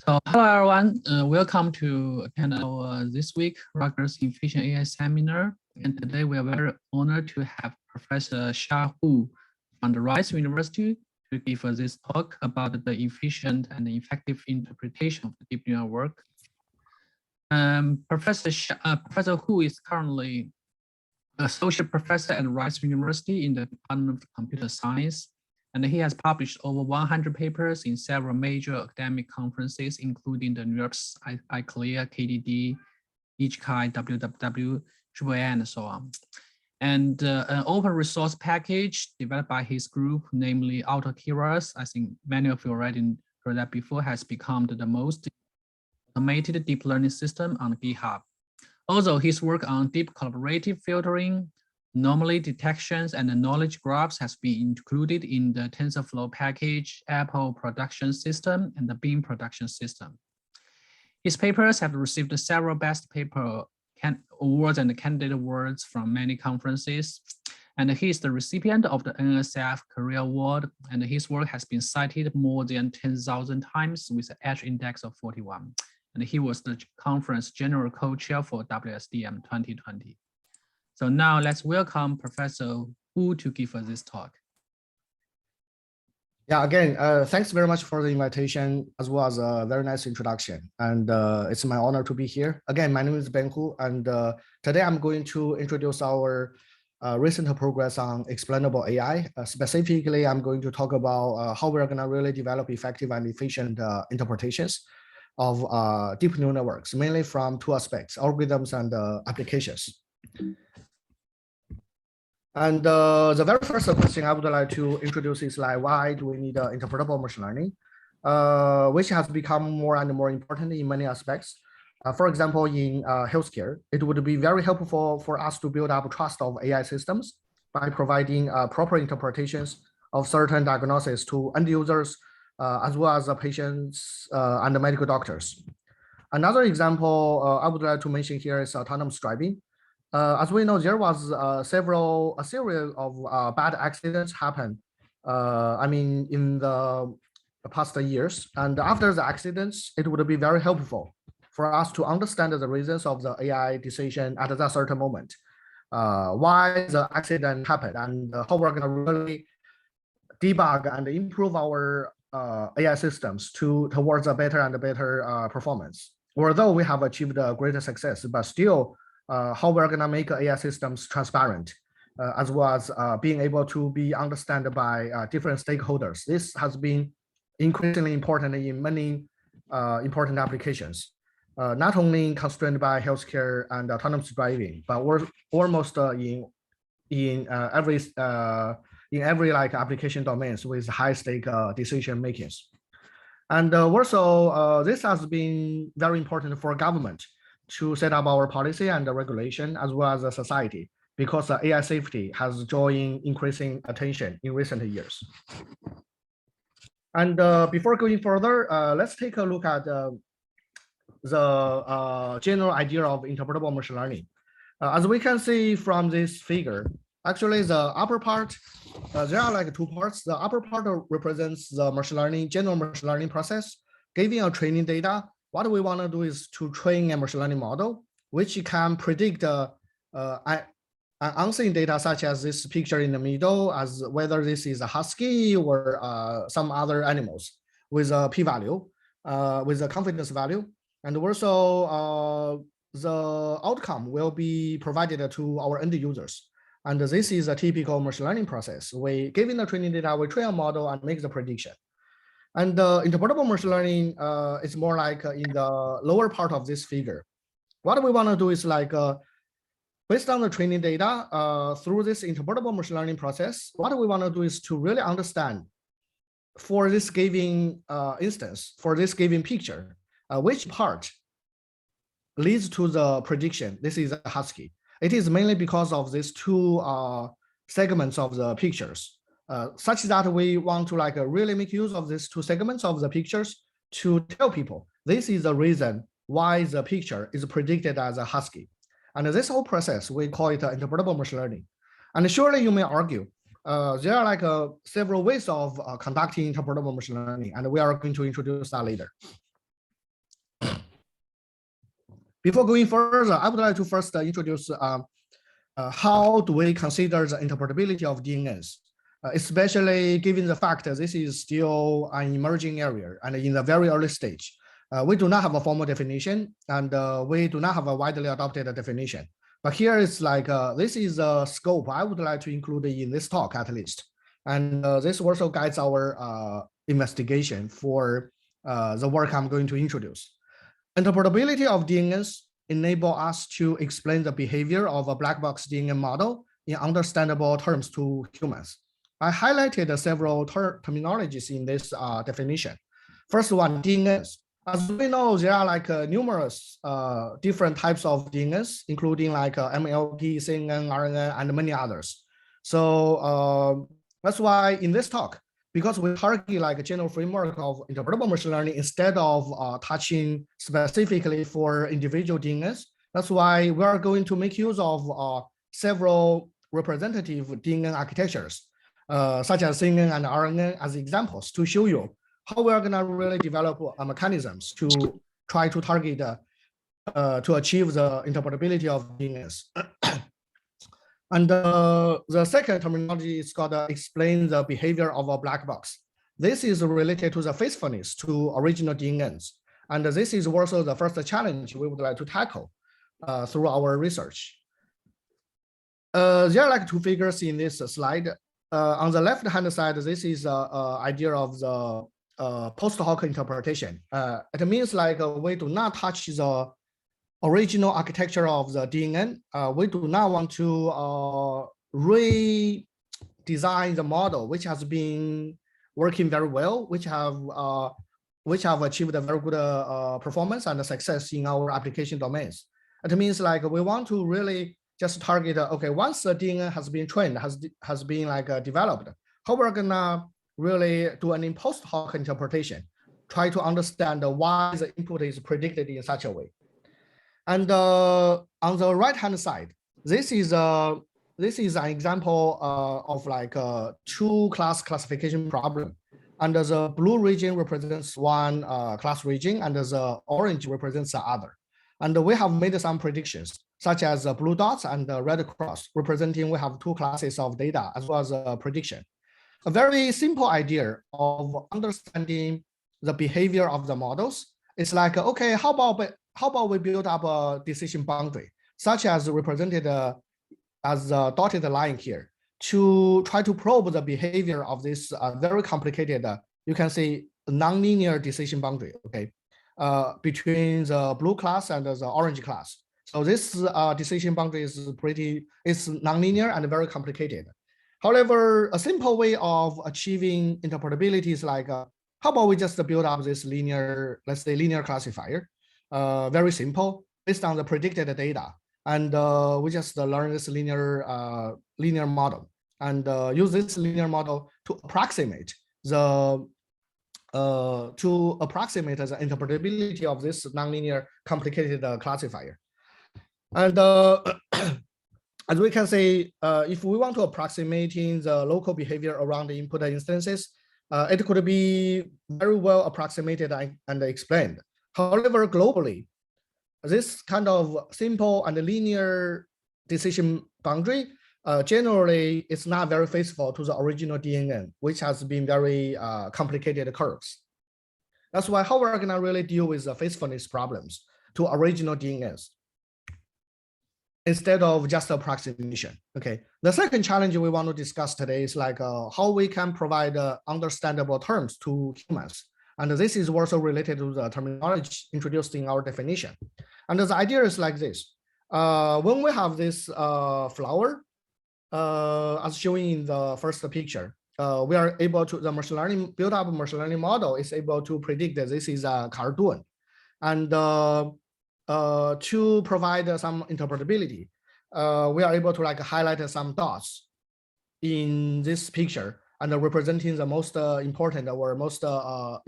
So hello everyone, welcome to attend our this week Rutgers Efficient AI Seminar. And today we are very honored to have Professor Xia Hu from the Rice University to give us this talk about the efficient and effective interpretation of the deep neural work. Professor Hu is currently associate professor at Rice University in the Department of Computer Science. And he has published over 100 papers in several major academic conferences, including the New York's ICLR, KDD, HCI, WWW, AAA, and so on. And an open resource package developed by his group, namely AutoKeras, I think many of you already heard that before, has become the most automated deep learning system on GitHub. Also, his work on deep collaborative filtering, anomaly detections, and the knowledge graphs has been included in the TensorFlow package, Apple production system, and the Beam production system. His papers have received several best paper awards and candidate awards from many conferences. And he is the recipient of the NSF Career Award, and his work has been cited more than 10,000 times with an H index of 41. And he was the conference general co-chair for WSDM 2020. So now let's welcome Professor Hu to give us this talk. Yeah, again, thanks very much for the invitation, as well as a very nice introduction. And it's my honor to be here. Again, my name is Ben Hu, and today I'm going to introduce our recent progress on explainable AI. Specifically, I'm going to talk about how we're going to really develop effective and efficient interpretations of deep neural networks, mainly from two aspects, algorithms and applications. And the very first question I would like to introduce is like, why do we need interpretable machine learning, which has become more and more important in many aspects. For example, in healthcare, it would be very helpful for us to build up trust of AI systems by providing proper interpretations of certain diagnoses to end users, as well as patients and the medical doctors. Another example I would like to mention here is autonomous driving. As we know, there was a series of bad accidents happen. In the past years, and after the accidents, it would be very helpful for us to understand the reasons of the AI decision at that certain moment, why the accident happened, and how we're going to really debug and improve our AI systems towards a better and better performance. Although we have achieved a greater success, but still, how we're going to make AI systems transparent, as well as being able to be understood by different stakeholders. This has been increasingly important in many important applications, not only constrained by healthcare and autonomous driving, but we're almost in every like application domains with high stake decision makings. And also, this has been very important for government to set up our policy and the regulation, as well as the society, because AI safety has joined increasing attention in recent years. And before going further, let's take a look at the general idea of interpretable machine learning. As we can see from this figure, actually the upper part, there are like two parts. The upper part represents the general machine learning process, giving a training data. What we want to do is to train a machine learning model, which can predict unseen data, such as this picture in the middle, as whether this is a husky or some other animals with a p-value, with a confidence value. And also the outcome will be provided to our end users. And this is a typical machine learning process. Given the training data, we train a model and make the prediction. And interpretable machine learning is more like in the lower part of this figure. What we want to do is like, based on the training data, through this interpretable machine learning process, what we want to do is to really understand for this given instance, for this given picture, which part leads to the prediction. This is a husky. It is mainly because of these two segments of the pictures. Such that we want to like really make use of these two segments of the pictures to tell people this is the reason why the picture is predicted as a husky. And this whole process, we call it interpretable machine learning. And surely you may argue, there are like several ways of conducting interpretable machine learning, and we are going to introduce that later. Before going further, I would like to first introduce how do we consider the interpretability of DNNs, especially given the fact that this is still an emerging area and in the very early stage. We do not have a formal definition, and we do not have a widely adopted definition. But here it's like, this is a scope I would like to include in this talk at least. And this also guides our investigation for the work I'm going to introduce. Interpretability of DNNs enable us to explain the behavior of a black box DNN model in understandable terms to humans. I highlighted several terminologies in this definition. First one, DNNs. As we know, there are like numerous different types of DNNs, including like MLP, CNN, RNN, and many others. So that's why in this talk, because we target like a general framework of interpretable machine learning instead of touching specifically for individual DNNs, that's why we are going to make use of several representative DNN architectures, such as CNN and RNN as examples to show you how we are going to really develop mechanisms to try to target, to achieve the interpretability of DNNs. And the second terminology is called explain the behavior of a black box. This is related to the faithfulness to original DNNs. And this is also the first challenge we would like to tackle through our research. There are like two figures in this slide. On the left-hand side, this is the idea of the post hoc interpretation. It means like we do not touch the original architecture of the DNN. We do not want to redesign the model, which has been working very well, which have achieved a very good performance and success in our application domains. It means like we want to really just target, okay, once the DNN has been trained, has been like developed, how we're gonna really do an post hoc interpretation, try to understand why the input is predicted in such a way. And on the right-hand side, this is an example of like a two-class classification problem. And the blue region represents one class region, and the orange represents the other. And we have made some predictions, such as blue dots and red cross, representing we have two classes of data as well as a prediction. A very simple idea of understanding the behavior of the models is like, okay, how about we build up a decision boundary, such as represented as a dotted line here, to try to probe the behavior of this very complicated, you can say, nonlinear decision boundary, okay, between the blue class and the orange class. So this decision boundary is nonlinear and very complicated. However, a simple way of achieving interpretability is like, how about we just build up this linear, let's say linear classifier, very simple, based on the predicted data. And we just learn this linear model and use this linear model to approximate the interpretability of this nonlinear complicated classifier. And as we can say, if we want to approximating the local behavior around the input instances, it could be very well approximated and explained. However, globally, this kind of simple and linear decision boundary generally is not very faithful to the original DNN, which has been very complicated curves. That's why how we're gonna really deal with the faithfulness problems to original DNNs instead of just approximation. Okay. The second challenge we want to discuss today is like how we can provide understandable terms to humans. And this is also related to the terminology introduced in our definition. And the idea is like this. When we have this flower, as shown in the first picture, we are able to, the machine learning, build up machine learning model is able to predict that this is a cartoon. And to provide some interpretability, we are able to like highlight some dots in this picture and representing the most important or most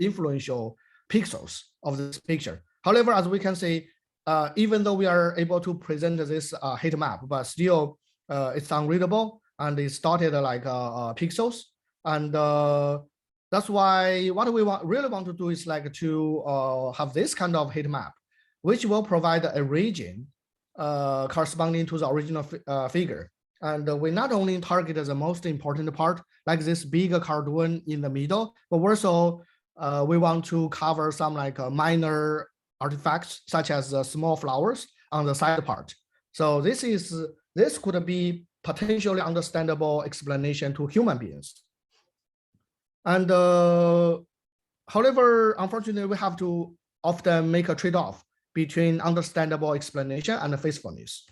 influential pixels of this picture. However, as we can see, even though we are able to present this heat map, but still it's unreadable and it's dotted like pixels. And that's why what we really want to do is like to have this kind of heat map which will provide a region corresponding to the original figure. And we not only target the most important part, like this big cartoon in the middle, but also we want to cover some like minor artifacts, such as small flowers on the side part. So this could be potentially understandable explanation to human beings. And however, unfortunately, we have to often make a trade-off between understandable explanation and faithfulness.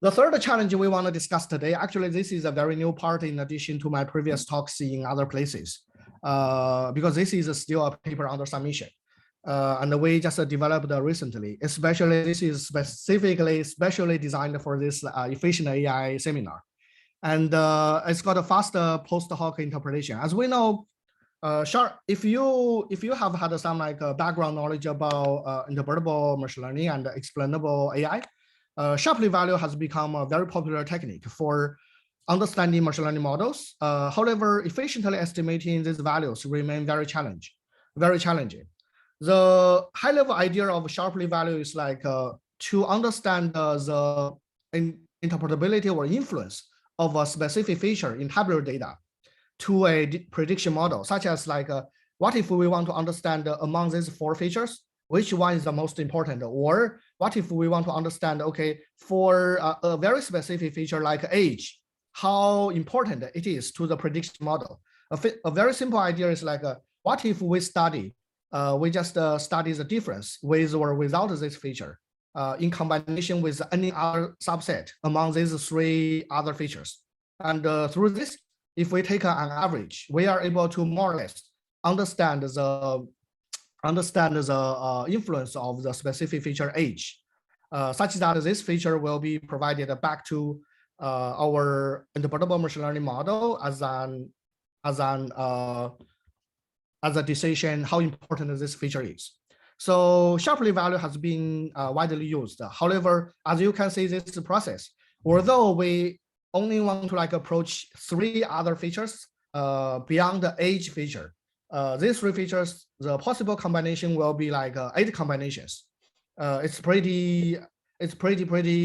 The third challenge we want to discuss today, actually, this is a very new part in addition to my previous talks in other places, because this is still a paper under submission. And we just developed recently, especially this is specially designed for this efficient AI seminar. And it's got a faster post hoc interpretation. As we know, if you have had some like background knowledge about interpretable machine learning and explainable AI, Shapley value has become a very popular technique for understanding machine learning models. However, efficiently estimating these values remain very challenging. The high-level idea of Shapley value is like to understand the interpretability or influence of a specific feature in tabular data to a prediction model, such as like, what if we want to understand among these 4 features, which one is the most important? Or what if we want to understand, okay, for a very specific feature like age, how important it is to the prediction model? A very simple idea is like, what if we study, we just study the difference with or without this feature in combination with any other subset among these 3 other features. And through this, if we take an average, we are able to more or less understand the influence of the specific feature age, such that this feature will be provided back to our interpretable machine learning model as a decision how important this feature is. So Shapley value has been widely used. However, as you can see this process, although we only want to like approach 3 other features beyond the age feature, these 3 features, the possible combination will be like 8 combinations. It's pretty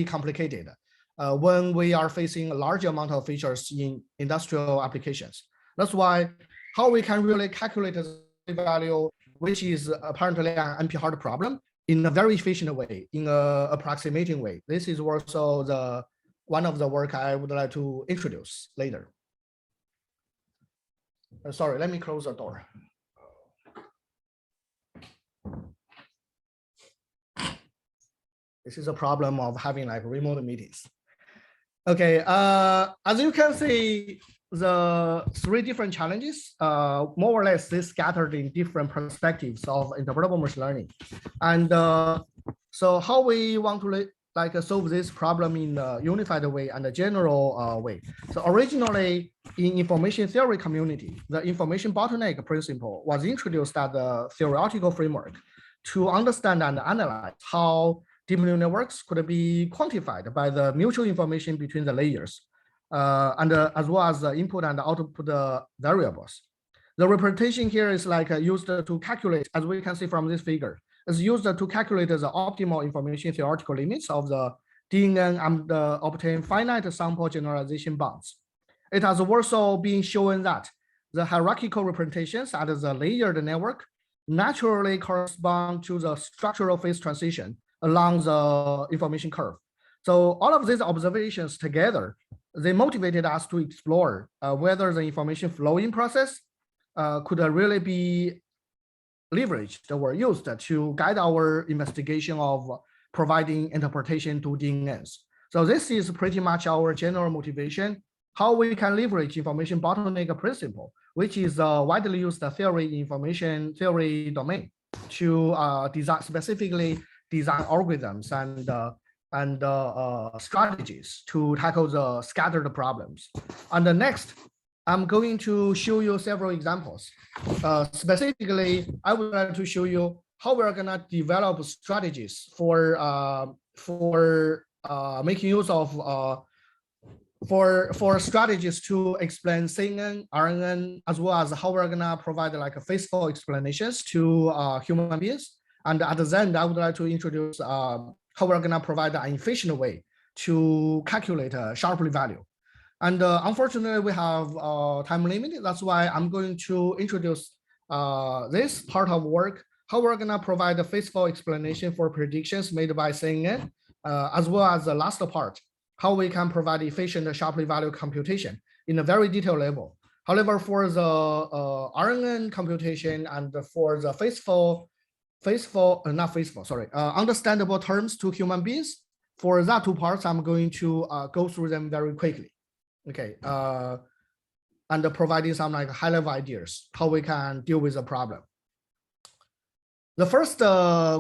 complicated when we are facing a large amount of features in industrial applications. That's why how we can really calculate the value, which is apparently an NP-hard problem, in a very efficient way, in an approximating way. This is also one of the work I would like to introduce later. Sorry, let me close the door. This is a problem of having like remote meetings. Okay, as you can see, the 3 different challenges, more or less, they scattered in different perspectives of interpretable machine learning. And so how we want to like solve this problem in a unified way and a general way. So originally in information theory community, the information bottleneck principle was introduced as a theoretical framework to understand and analyze how deep neural networks could be quantified by the mutual information between the layers, and as well as the input and output variables. The representation here is like used to calculate, as we can see from this figure, is used to calculate the optimal information theoretical limits of the DNN and obtain finite sample generalization bounds. It has also been shown that the hierarchical representations at the layered network naturally correspond to the structural phase transition along the information curve. So all of these observations together, they motivated us to explore whether the information flowing process could really be leveraged or used to guide our investigation of providing interpretation to DNNs. So this is pretty much our general motivation, how we can leverage information bottleneck principle, which is a widely used theory in information theory domain, to specifically design algorithms and strategies to tackle the scattered problems. And the next, I'm going to show you several examples. Specifically, I would like to show you how we're gonna develop strategies for making use of for strategies to explain CNN, RNN, as well as how we're gonna provide like faithful explanations to human beings. And at the end, I would like to introduce how we're gonna provide an efficient way to calculate a Sharpley value. And unfortunately, we have time limit. That's why I'm going to introduce this part of work, how we're gonna provide a faithful explanation for predictions made by CNN, as well as the last part, how we can provide efficient Sharpley value computation in a very detailed level. However, for the RNN computation and for the understandable terms to human beings, for that two parts, I'm going to go through them very quickly. Okay, and providing some like high-level ideas how we can deal with the problem. The first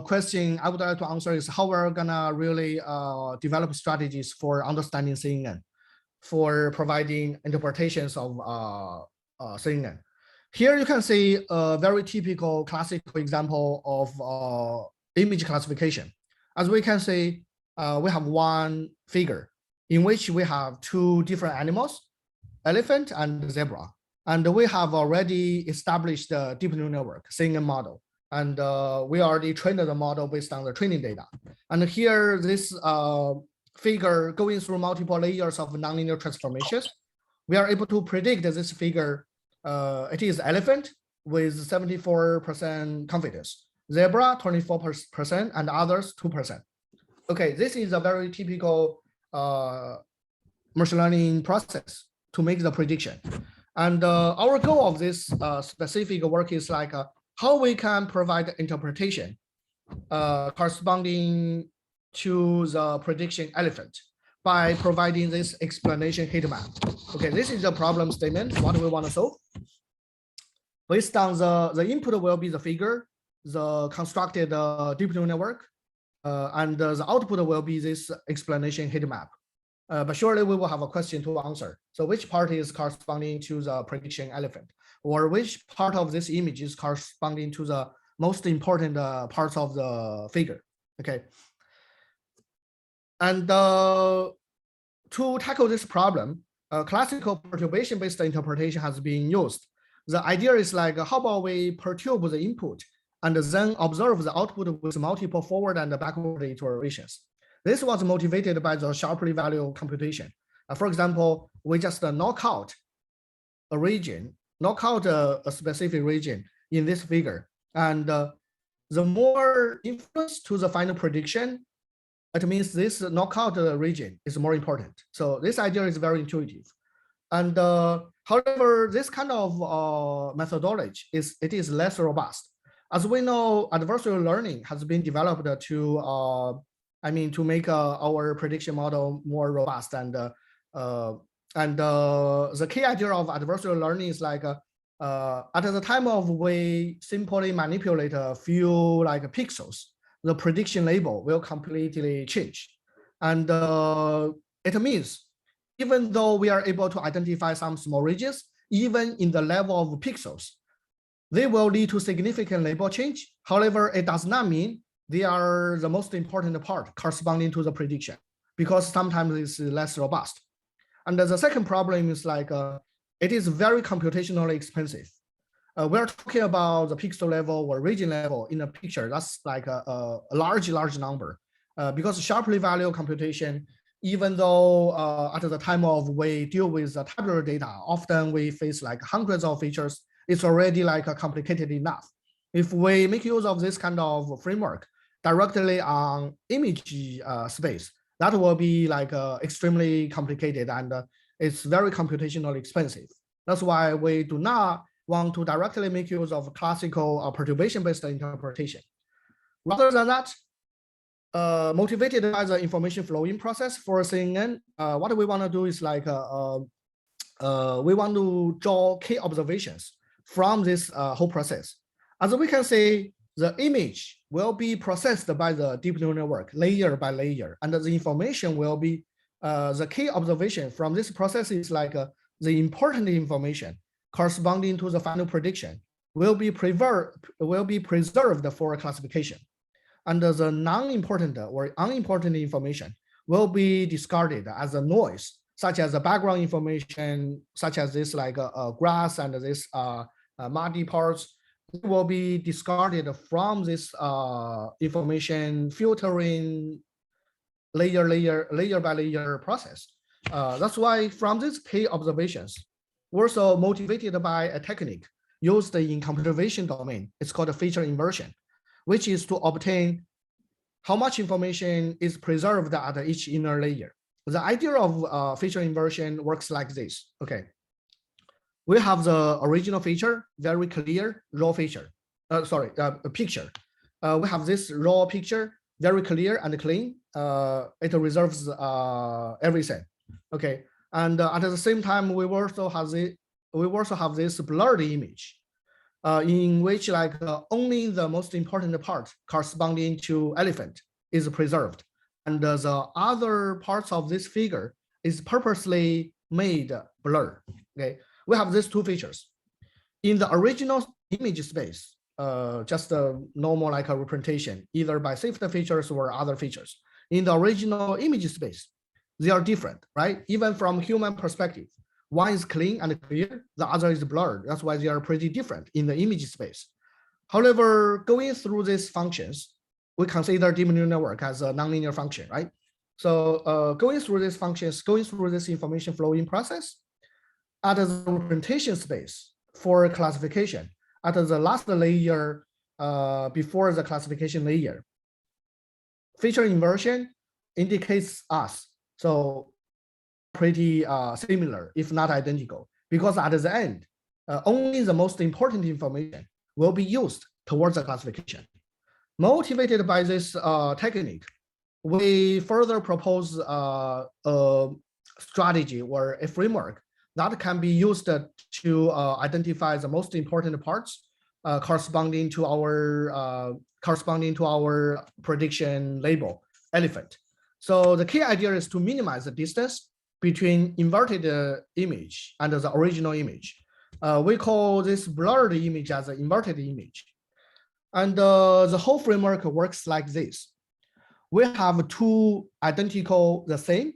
question I would like to answer is how we're gonna really develop strategies for understanding CNN, for providing interpretations of CNN. Here you can see a very typical classical example of image classification. As we can see, we have one figure in which we have two different animals, elephant and zebra. And we have already established the deep neural network, CNN model. And we already trained the model based on the training data. And here, this figure going through multiple layers of nonlinear transformations, we are able to predict this figure. It is elephant with 74% confidence, zebra 24%, and others 2%. Okay, this is a very typical machine learning process to make the prediction. And our goal of this specific work is like how we can provide interpretation corresponding to the prediction elephant by providing this explanation heat map. Okay, this is the problem statement, what we want to solve. Based on the input will be the figure, the constructed deep neural network, and the output will be this explanation heat map. But surely we will have a question to answer. So which part is corresponding to the prediction elephant? Or which part of this image is corresponding to the most important parts of the figure? Okay. And to tackle this problem, classical perturbation-based interpretation has been used. The idea is like, how about we perturb the input and then observe the output with multiple forward and backward iterations. This was motivated by the Sharpley value computation. For example, we just knock out a region, knock out a specific region in this figure. And the more influence to the final prediction, it means this knockout region is more important. So this idea is very intuitive. And however, this kind of methodology is less robust. As we know, adversarial learning has been developed to make our prediction model more robust. And the key idea of adversarial learning is like at the time of we simply manipulate a few like pixels, the prediction label will completely change. And it means even though we are able to identify some small regions, even in the level of pixels, they will lead to significant label change. However, it does not mean they are the most important part corresponding to the prediction, because sometimes it's less robust. And the second problem is like, it is very computationally expensive. We're talking about the pixel level or region level in a picture. That's like a large number. Because Sharpley value computation, even though at the time of we deal with the tabular data, often we face like hundreds of features. It's already like complicated enough. If we make use of this kind of framework directly on image space, that will be like extremely complicated and it's very computationally expensive. That's why we do not want to directly make use of classical perturbation-based interpretation. Rather than that, motivated by the information flowing process for CNN, what we want to do is like, we want to draw key observations from this whole process. As we can see, the image will be processed by the deep neural network layer by layer, and the information will be the key observation from this process is like the important information corresponding to the final prediction will be preserved for classification, and the non-important or unimportant information will be discarded as a noise, such as the background information, such as this like grass and this muddy parts. will be discarded from this information filtering layer by layer process. That's why from these key observations, we're also motivated by a technique used in computer vision domain. It's called a feature inversion, which is to obtain how much information is preserved at each inner layer. The idea of feature inversion works like this. Okay, we have the original feature, very clear raw feature. Picture. We have this raw picture, very clear and clean. It reserves everything. Okay, and at the same time, we also have this blurred image, in which only the most important part corresponding to elephant is preserved, and the other parts of this figure is purposely made blur. Okay, we have these two features. In the original image space, just a normal a representation, either by saved features or other features. In the original image space, they are different, right? Even from human perspective, one is clean and clear, the other is blurred. That's why they are pretty different in the image space. However, going through these functions, we consider deep neural network as a nonlinear function, right? So going through these functions, going through this information flowing process, at the representation space for classification, at the last layer before the classification layer, feature inversion indicates us. So pretty similar, if not identical, because at the end, only the most important information will be used towards the classification. Motivated by this technique, we further propose a strategy or a framework that can be used to identify the most important parts corresponding to our prediction label, elephant. So the key idea is to minimize the distance between inverted image and the original image. We call this blurred image as an inverted image. And the whole framework works like this. We have two identical, the same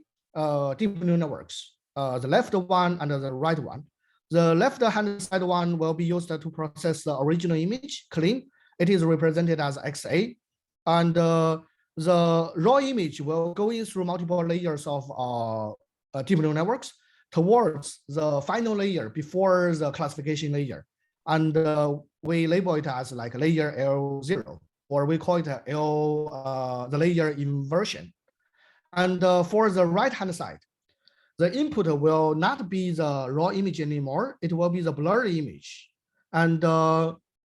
deep neural networks, the left one and the right one. The left-hand side one will be used to process the original image, clean. It is represented as XA. And the raw image will go in through multiple layers of deep neural networks towards the final layer before the classification layer. And we label it as like layer L0, or we call it the layer inversion. And for the right-hand side, the input will not be the raw image anymore. It will be the blurred image. And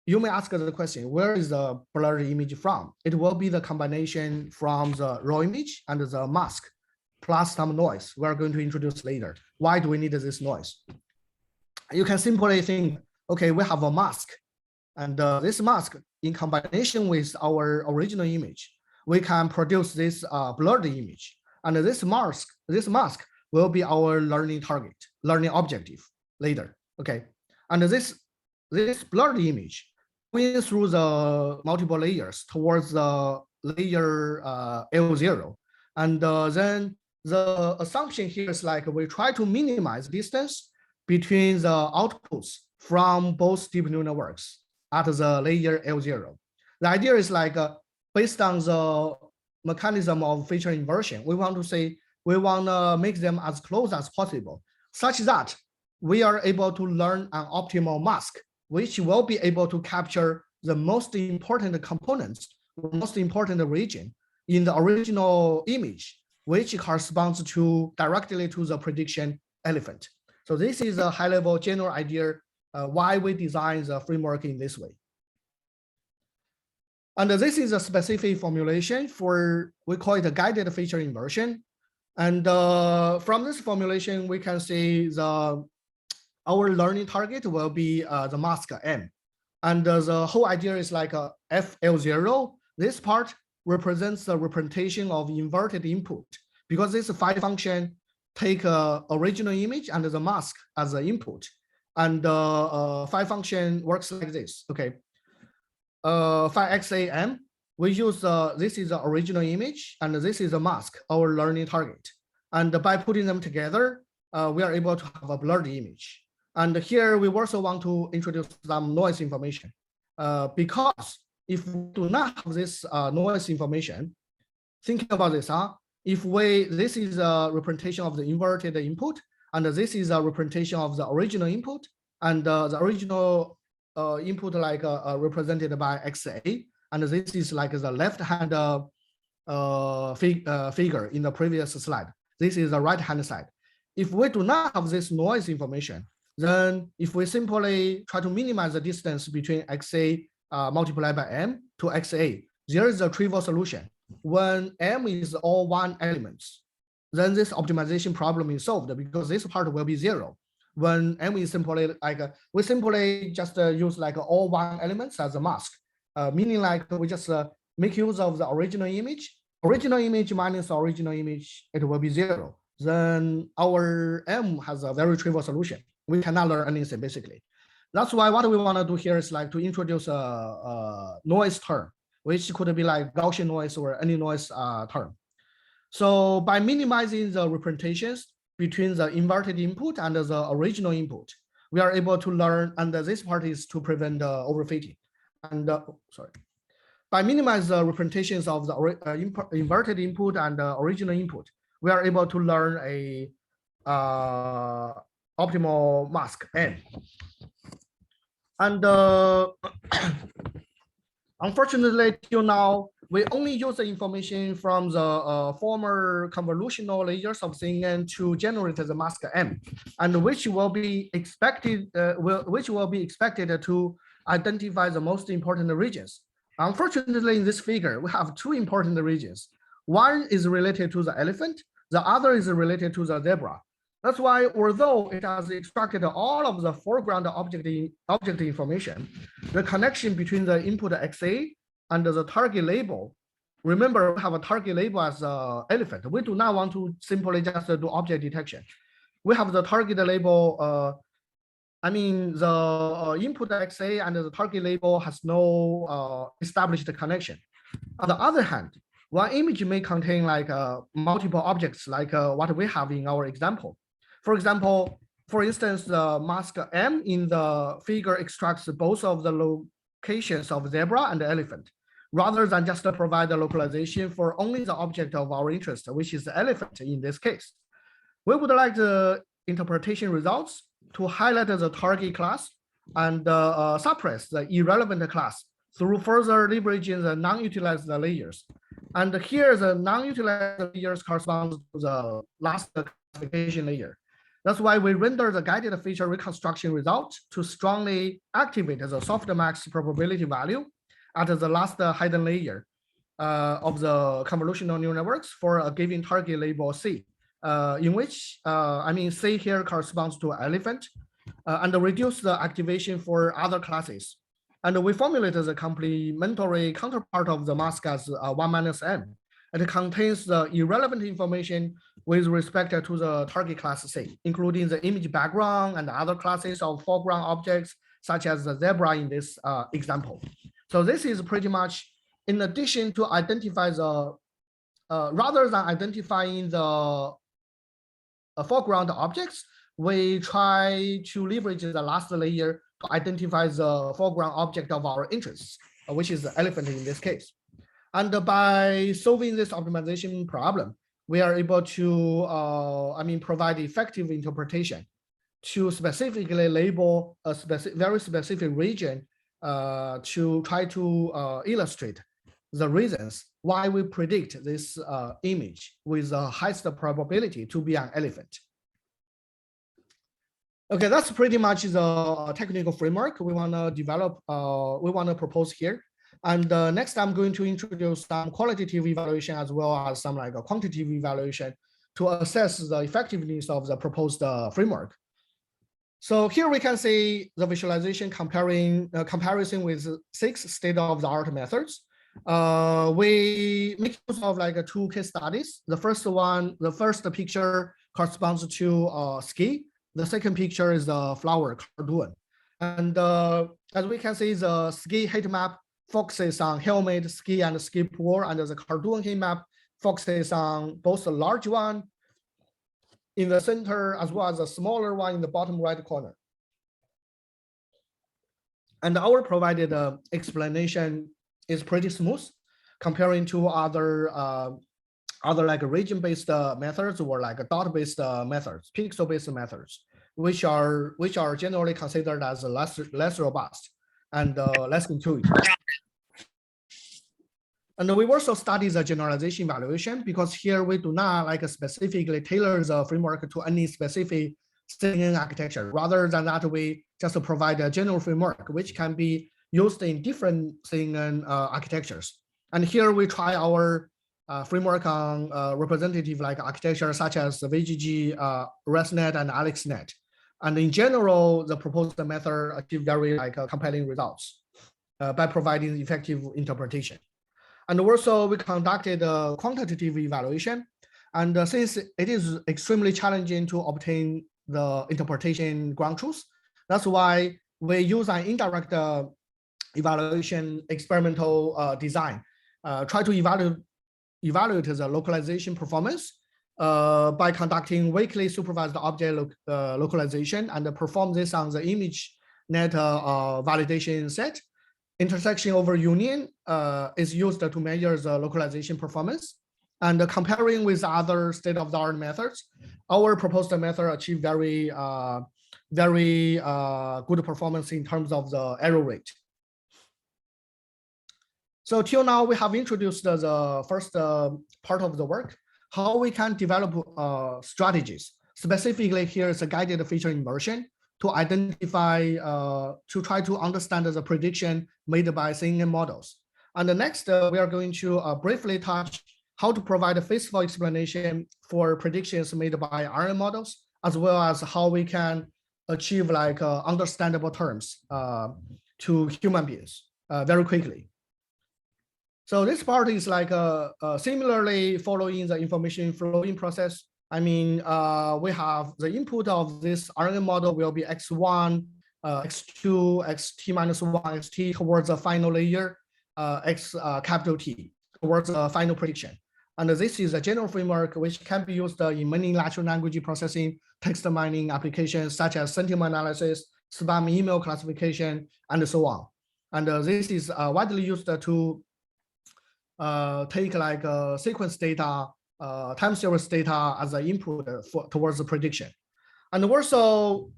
you may ask the question, where is the blurred image from? It will be the combination from the raw image and the mask plus some noise we're going to introduce later. Why do we need this noise? You can simply think, okay, we have a mask, and this mask in combination with our original image, we can produce this blurred image. And this mask will be our learning target, learning objective later, okay? And this blurred image going through the multiple layers towards the layer L0. And then the assumption here is like we try to minimize distance between the outputs from both deep neural networks at the layer L0. The idea is like based on the mechanism of feature inversion, we want to make them as close as possible, such that we are able to learn an optimal mask, which will be able to capture the most important components, most important region in the original image, which corresponds directly to the prediction elephant. So this is a high-level general idea why we design the framework in this way. And this is a specific formulation for, we call it a guided feature inversion. And from this formulation, we can see our learning target will be the mask M. And the whole idea is like a FL0. This part represents the representation of inverted input, because this phi function take original image and the mask as the input. And phi function works like this, okay? Phi XAM, we use, this is the original image and this is a mask, our learning target. And by putting them together, we are able to have a blurred image. And here we also want to introduce some noise information. Because if we do not have this noise information, thinking about this, if this is a representation of the inverted input, and this is a representation of the original input, and the original input like represented by XA, and this is like the left-hand figure in the previous slide. This is the right-hand side. If we do not have this noise information, then if we simply try to minimize the distance between XA multiplied by M to XA, there is a trivial solution. When M is all one elements, then this optimization problem is solved because this part will be 0. When M is simply like, we simply just use like all one elements as a mask, meaning like we just make use of the original image minus original image, it will be 0. Then our M has a very trivial solution. We cannot learn anything basically. That's why what we want to do here is like to introduce a noise term, which could be like Gaussian noise or any noise term. So by minimizing the representations between the inverted input and the original input, we are able to learn, and this part is to prevent overfitting. And by minimizing the representations of the inverted input and the original input, we are able to learn a optimal mask N. And unfortunately, till now, we only use the information from the former convolutional layers of CNN to generate the mask M, and which will be expected to identify the most important regions. Unfortunately, in this figure, we have two important regions. One is related to the elephant, the other is related to the zebra. That's why, although it has extracted all of the foreground object information, the connection between the input XA and the target label, remember we have a target label as elephant. We do not want to simply just do object detection. We have the target label, the input XA and the target label has no established connection. On the other hand, one image may contain like multiple objects like what we have in our example. For example, for instance, the mask M in the figure extracts both of the locations of zebra and the elephant, rather than just provide the localization for only the object of our interest, which is the elephant in this case. We would like the interpretation results to highlight the target class and suppress the irrelevant class through further leveraging the non-utilized layers. And here the non-utilized layers corresponds to the last classification layer. That's why we render the guided feature reconstruction result to strongly activate the softmax probability value at the last hidden layer of the convolutional neural networks for a given target label C, in which, C here corresponds to elephant, and reduce the activation for other classes. And we formulated the complementary counterpart of the mask as 1 minus M. It contains the irrelevant information with respect to the target class C, including the image background and other classes of foreground objects, such as the zebra in this example. So this is pretty much, in addition to identify the, rather than identifying the foreground objects, we try to leverage the last layer to identify the foreground object of our interests, which is the elephant in this case. And by solving this optimization problem, we are able to, provide effective interpretation to specifically label a very specific region to try to illustrate the reasons why we predict this image with the highest probability to be an elephant. Okay, that's pretty much the technical framework we want to develop, we want to propose here. And next, I'm going to introduce some qualitative evaluation as well as some like a quantitative evaluation to assess the effectiveness of the proposed framework. So here we can see the visualization comparison with 6 state-of-the-art methods. We make use of like 2 case studies. The first picture corresponds to ski. The second picture is the flower cartoon. And as we can see, the ski heat map focuses on helmet, ski, and ski pool, and the cartoon heat map focuses on both the large one in the center as well as a smaller one in the bottom right corner. And our provided explanation is pretty smooth comparing to other like region-based methods or like dot-based methods, pixel-based methods, which are generally considered as less robust and less intuitive. And we also study the generalization evaluation because here we do not like specifically tailor the framework to any specific CNN architecture. Rather than that, we just provide a general framework which can be used in different CNN architectures. And here we try our framework on representative like architecture such as VGG, ResNet, and AlexNet. And in general, the proposed method achieve very like compelling results by providing effective interpretation. And also we conducted a quantitative evaluation. And since it is extremely challenging to obtain the interpretation ground truth, that's why we use an indirect evaluation experimental design, try to evaluate the localization performance by conducting weekly supervised object localization and perform this on the ImageNet validation set. Intersection over union is used to measure the localization performance. And comparing with other state-of-the-art methods, our proposed method achieved very good performance in terms of the error rate. So till now, we have introduced the first part of the work, how we can develop strategies. Specifically, here is a guided feature inversion to identify, to try to understand the prediction made by CNN models. And the next, we are going to briefly touch how to provide a faithful explanation for predictions made by RNN models, as well as how we can achieve like understandable terms to human beings very quickly. So this part is like similarly following the information flowing process. I mean, we have the input of this RNN model will be X1, X2, XT minus 1, XT towards the final layer, X capital T towards the final prediction. And this is a general framework which can be used in many natural language processing, text mining applications such as sentiment analysis, spam email classification, and so on. And this is widely used to take like sequence data, time series data as an input towards the prediction. And also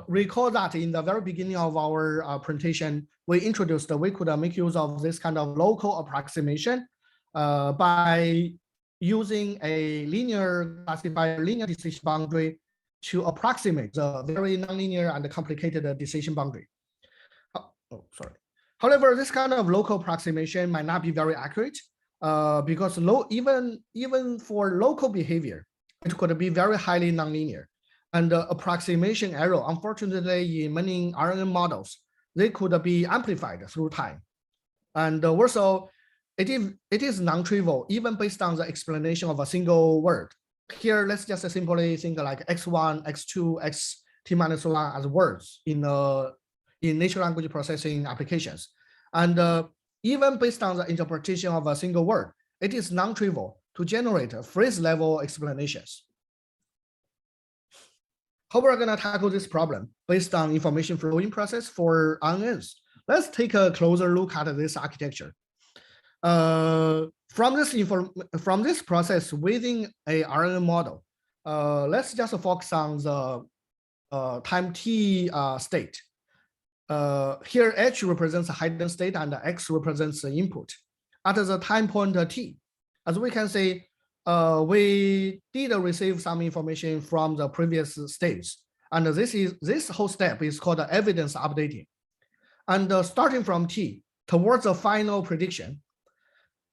recall that in the very beginning of our presentation, we introduced that we could make use of this kind of local approximation by using a linear classifier, linear decision boundary to approximate the very nonlinear and complicated decision boundary. Oh, sorry. However, this kind of local approximation might not be very accurate because even for local behavior, it could be very highly nonlinear. And the approximation error, unfortunately, in many RNN models, they could be amplified through time. And also, it is non-trivial, even based on the explanation of a single word. Here, let's just simply think like X1, X2, XT minus 1 as words in natural language processing applications. And even based on the interpretation of a single word, it is non-trivial to generate phrase-level explanations. How we're going to tackle this problem based on information flowing process for RNNs? Let's take a closer look at this architecture. From this process within a RNN model, let's just focus on the time t state. Here H represents a hidden state and X represents the input. At the time point t, as we can see, we did receive some information from the previous states, and this whole step is called evidence updating. And starting from t towards the final prediction,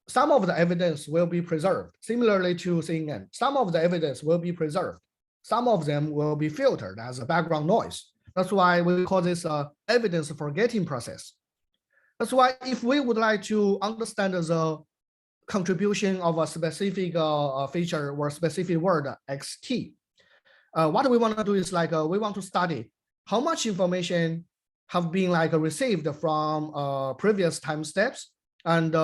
some of the evidence will be preserved. Similarly to CNN, some of the evidence will be preserved. Some of them will be filtered as a background noise. That's why we call this evidence forgetting process. That's why if we would like to understand the contribution of a specific feature or specific word xt, what we want to do is like we want to study how much information have been like received from previous time steps and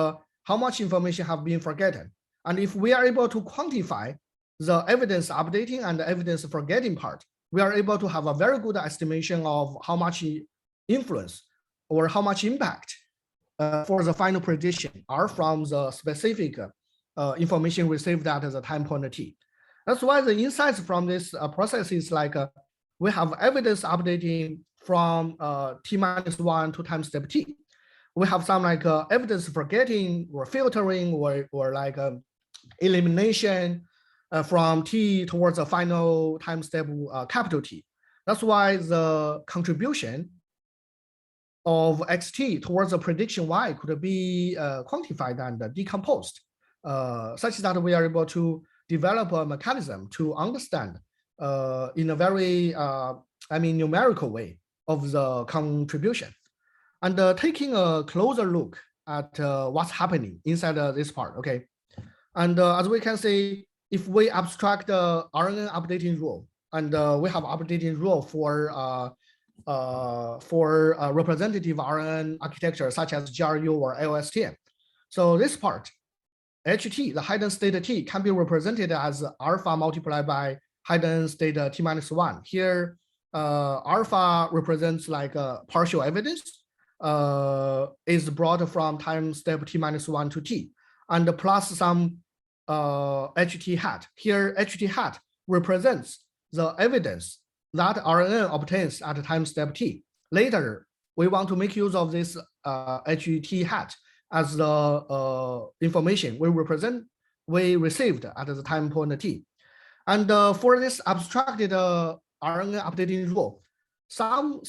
how much information have been forgotten. And if we are able to quantify the evidence updating and the evidence forgetting part, we are able to have a very good estimation of how much influence or how much impact for the final prediction are from the specific information received at the time point t. That's why the insights from this process is like we have evidence updating from t-1 to time step t. We have some like evidence forgetting or filtering or like elimination from t towards the final time step capital T. That's why the contribution of xt towards the prediction y could be quantified and decomposed, such that we are able to develop a mechanism to understand in a very, numerical way of the contribution. And taking a closer look at what's happening inside this part, okay? And as we can see, if we abstract the RNN updating rule, and we have updating rule for representative RNN architecture such as GRU or LSTM. So this part, HT, the hidden state T, can be represented as alpha multiplied by hidden state T-1. Here, alpha represents like partial evidence is brought from time step T-1 to T, and plus some HT hat. Here, HT hat represents the evidence that RNN obtains at time step T. Later, we want to make use of this HT hat as the information we received at the time point T. And for this abstracted RNN updating rule, some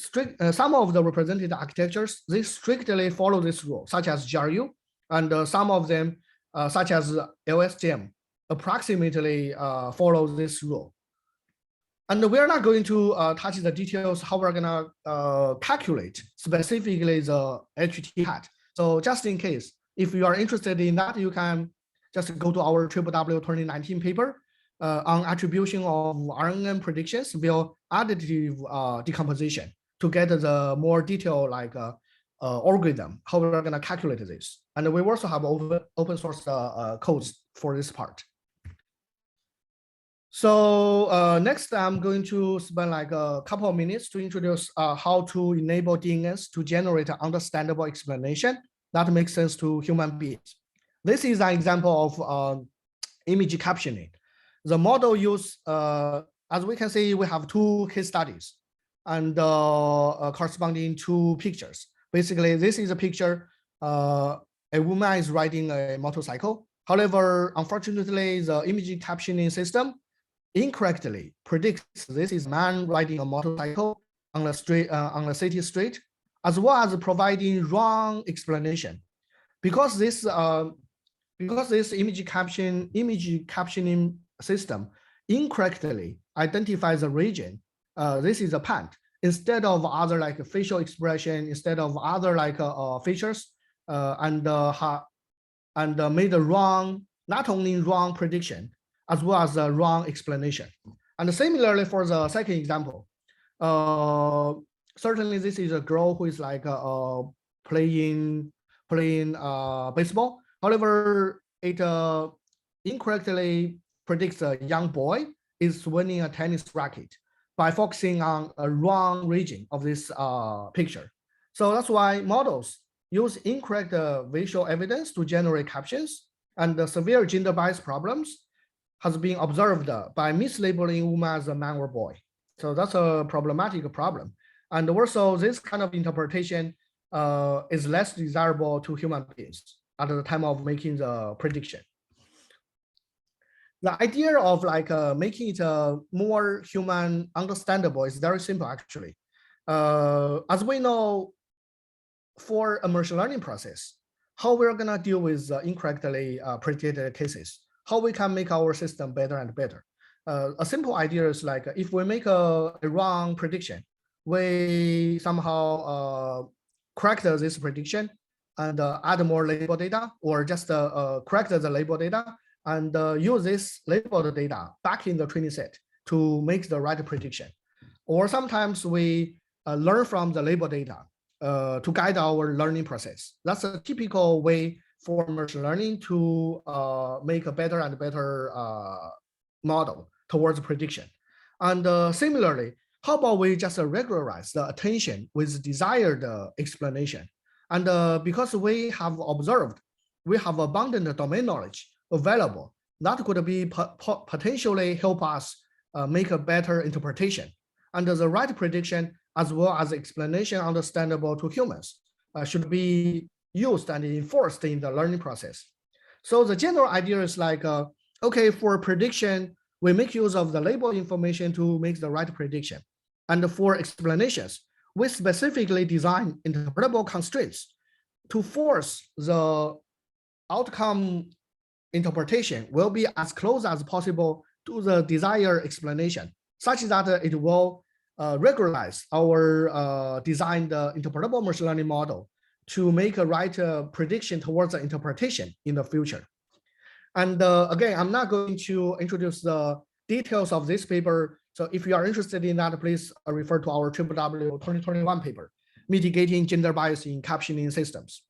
of the represented architectures, they strictly follow this rule, such as GRU, and some of them, such as LSTM, approximately follow this rule. And we're not going to touch the details how we're gonna calculate specifically the HT hat. So just in case, if you are interested in that, you can just go to our WW 2019 paper on attribution of RNN predictions via additive decomposition to get the more detailed like algorithm, how we're gonna calculate this. And we also have open source codes for this part. So next, I'm going to spend like a couple of minutes to introduce how to enable DNNs to generate an understandable explanation that makes sense to human beings. This is an example of image captioning. The model use, as we can see, we have two case studies and corresponding two pictures. Basically, this is a picture, a woman is riding a motorcycle. However, unfortunately, the image captioning system incorrectly predicts this is a man riding a motorcycle on the street, on a city street, as well as providing wrong explanation. Because this image captioning system incorrectly identifies a region, this is a pant, instead of other like facial expression, instead of other like features, and made a wrong, not only wrong prediction, as well as a wrong explanation. And similarly for the second example, certainly this is a girl who is like playing baseball. However, it incorrectly predicts a young boy is swinging a tennis racket by focusing on a wrong region of this picture. So that's why models use incorrect visual evidence to generate captions, and the severe gender bias problems has been observed by mislabeling woman as a man or boy. So that's a problematic problem. And also this kind of interpretation is less desirable to human beings at the time of making the prediction. The idea of like making it more human understandable is very simple actually. As we know, for a machine learning process, how we're gonna deal with incorrectly predicted cases, how we can make our system better and better. A simple idea is like, if we make a wrong prediction, we somehow correct this prediction and add more label data, or just correct the label data and use this labeled data back in the training set to make the right prediction. Or sometimes we learn from the label data to guide our learning process. That's a typical way for machine learning to make a better and better model towards prediction. And similarly, how about we just regularize the attention with desired explanation? And because we have observed, we have abundant domain knowledge available, that could be potentially help us make a better interpretation. And the right prediction as well as explanation understandable to humans should be used and enforced in the learning process. So the general idea is like, okay, for prediction, we make use of the label information to make the right prediction. And for explanations, we specifically design interpretable constraints to force the outcome interpretation will be as close as possible to the desired explanation, such that it will regularize our designed interpretable machine learning model to make a right prediction towards the interpretation in the future. And again, I'm not going to introduce the details of this paper. So if you are interested in that, please refer to our www 2021 paper, Mitigating Gender Bias in Captioning Systems.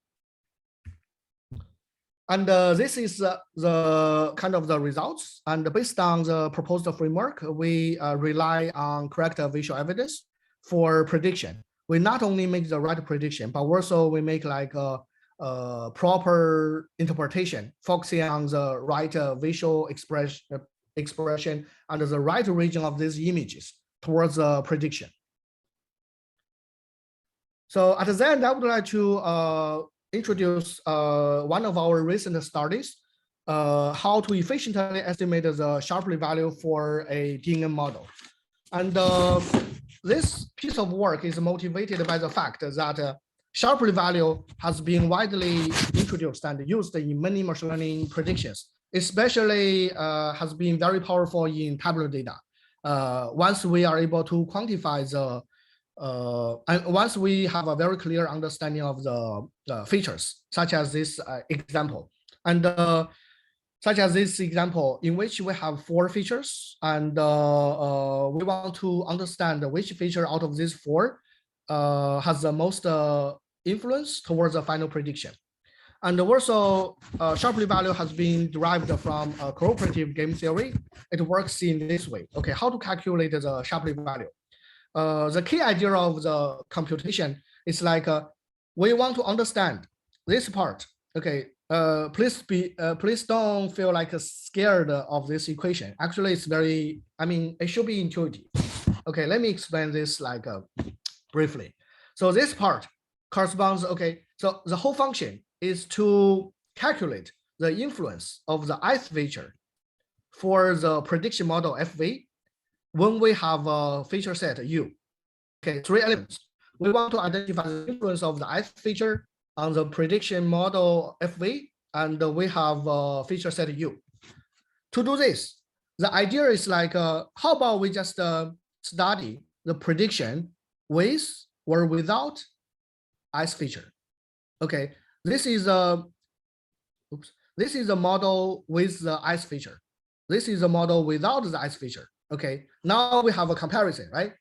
And this is the kind of the results. And based on the proposed framework, we rely on correct visual evidence for prediction. We not only make the right prediction, but also we make like a proper interpretation, focusing on the right visual expression and the right region of these images towards prediction. So at the end, I would like to introduce one of our recent studies, how to efficiently estimate the Shapley value for a DNN model. And this piece of work is motivated by the fact that Shapley value has been widely introduced and used in many machine learning predictions, especially has been very powerful in tabular data. Once we are able to quantify the and once we have a very clear understanding of the features, such as this example, and such as this example in which we have 4 features, and we want to understand which feature out of these 4 has the most influence towards the final prediction. And also, Shapley value has been derived from cooperative game theory. It works in this way. Okay, how to calculate the Shapley value? The key idea of the computation is like we want to understand this part. Okay, please don't feel like scared of this equation. Actually, it's very, I mean, it should be intuitive. Okay, let me explain this like briefly. So this part corresponds. Okay, so the whole function is to calculate the influence of the ith feature for the prediction model FV when we have a feature set U. Okay, 3 elements. We want to identify the influence of the ith feature on the prediction model FV, and we have a feature set U. To do this, the idea is like, how about we just study the prediction with or without ith feature? Okay, this is a model with the ith feature. This is a model without the ith feature. Okay, now we have a comparison, right?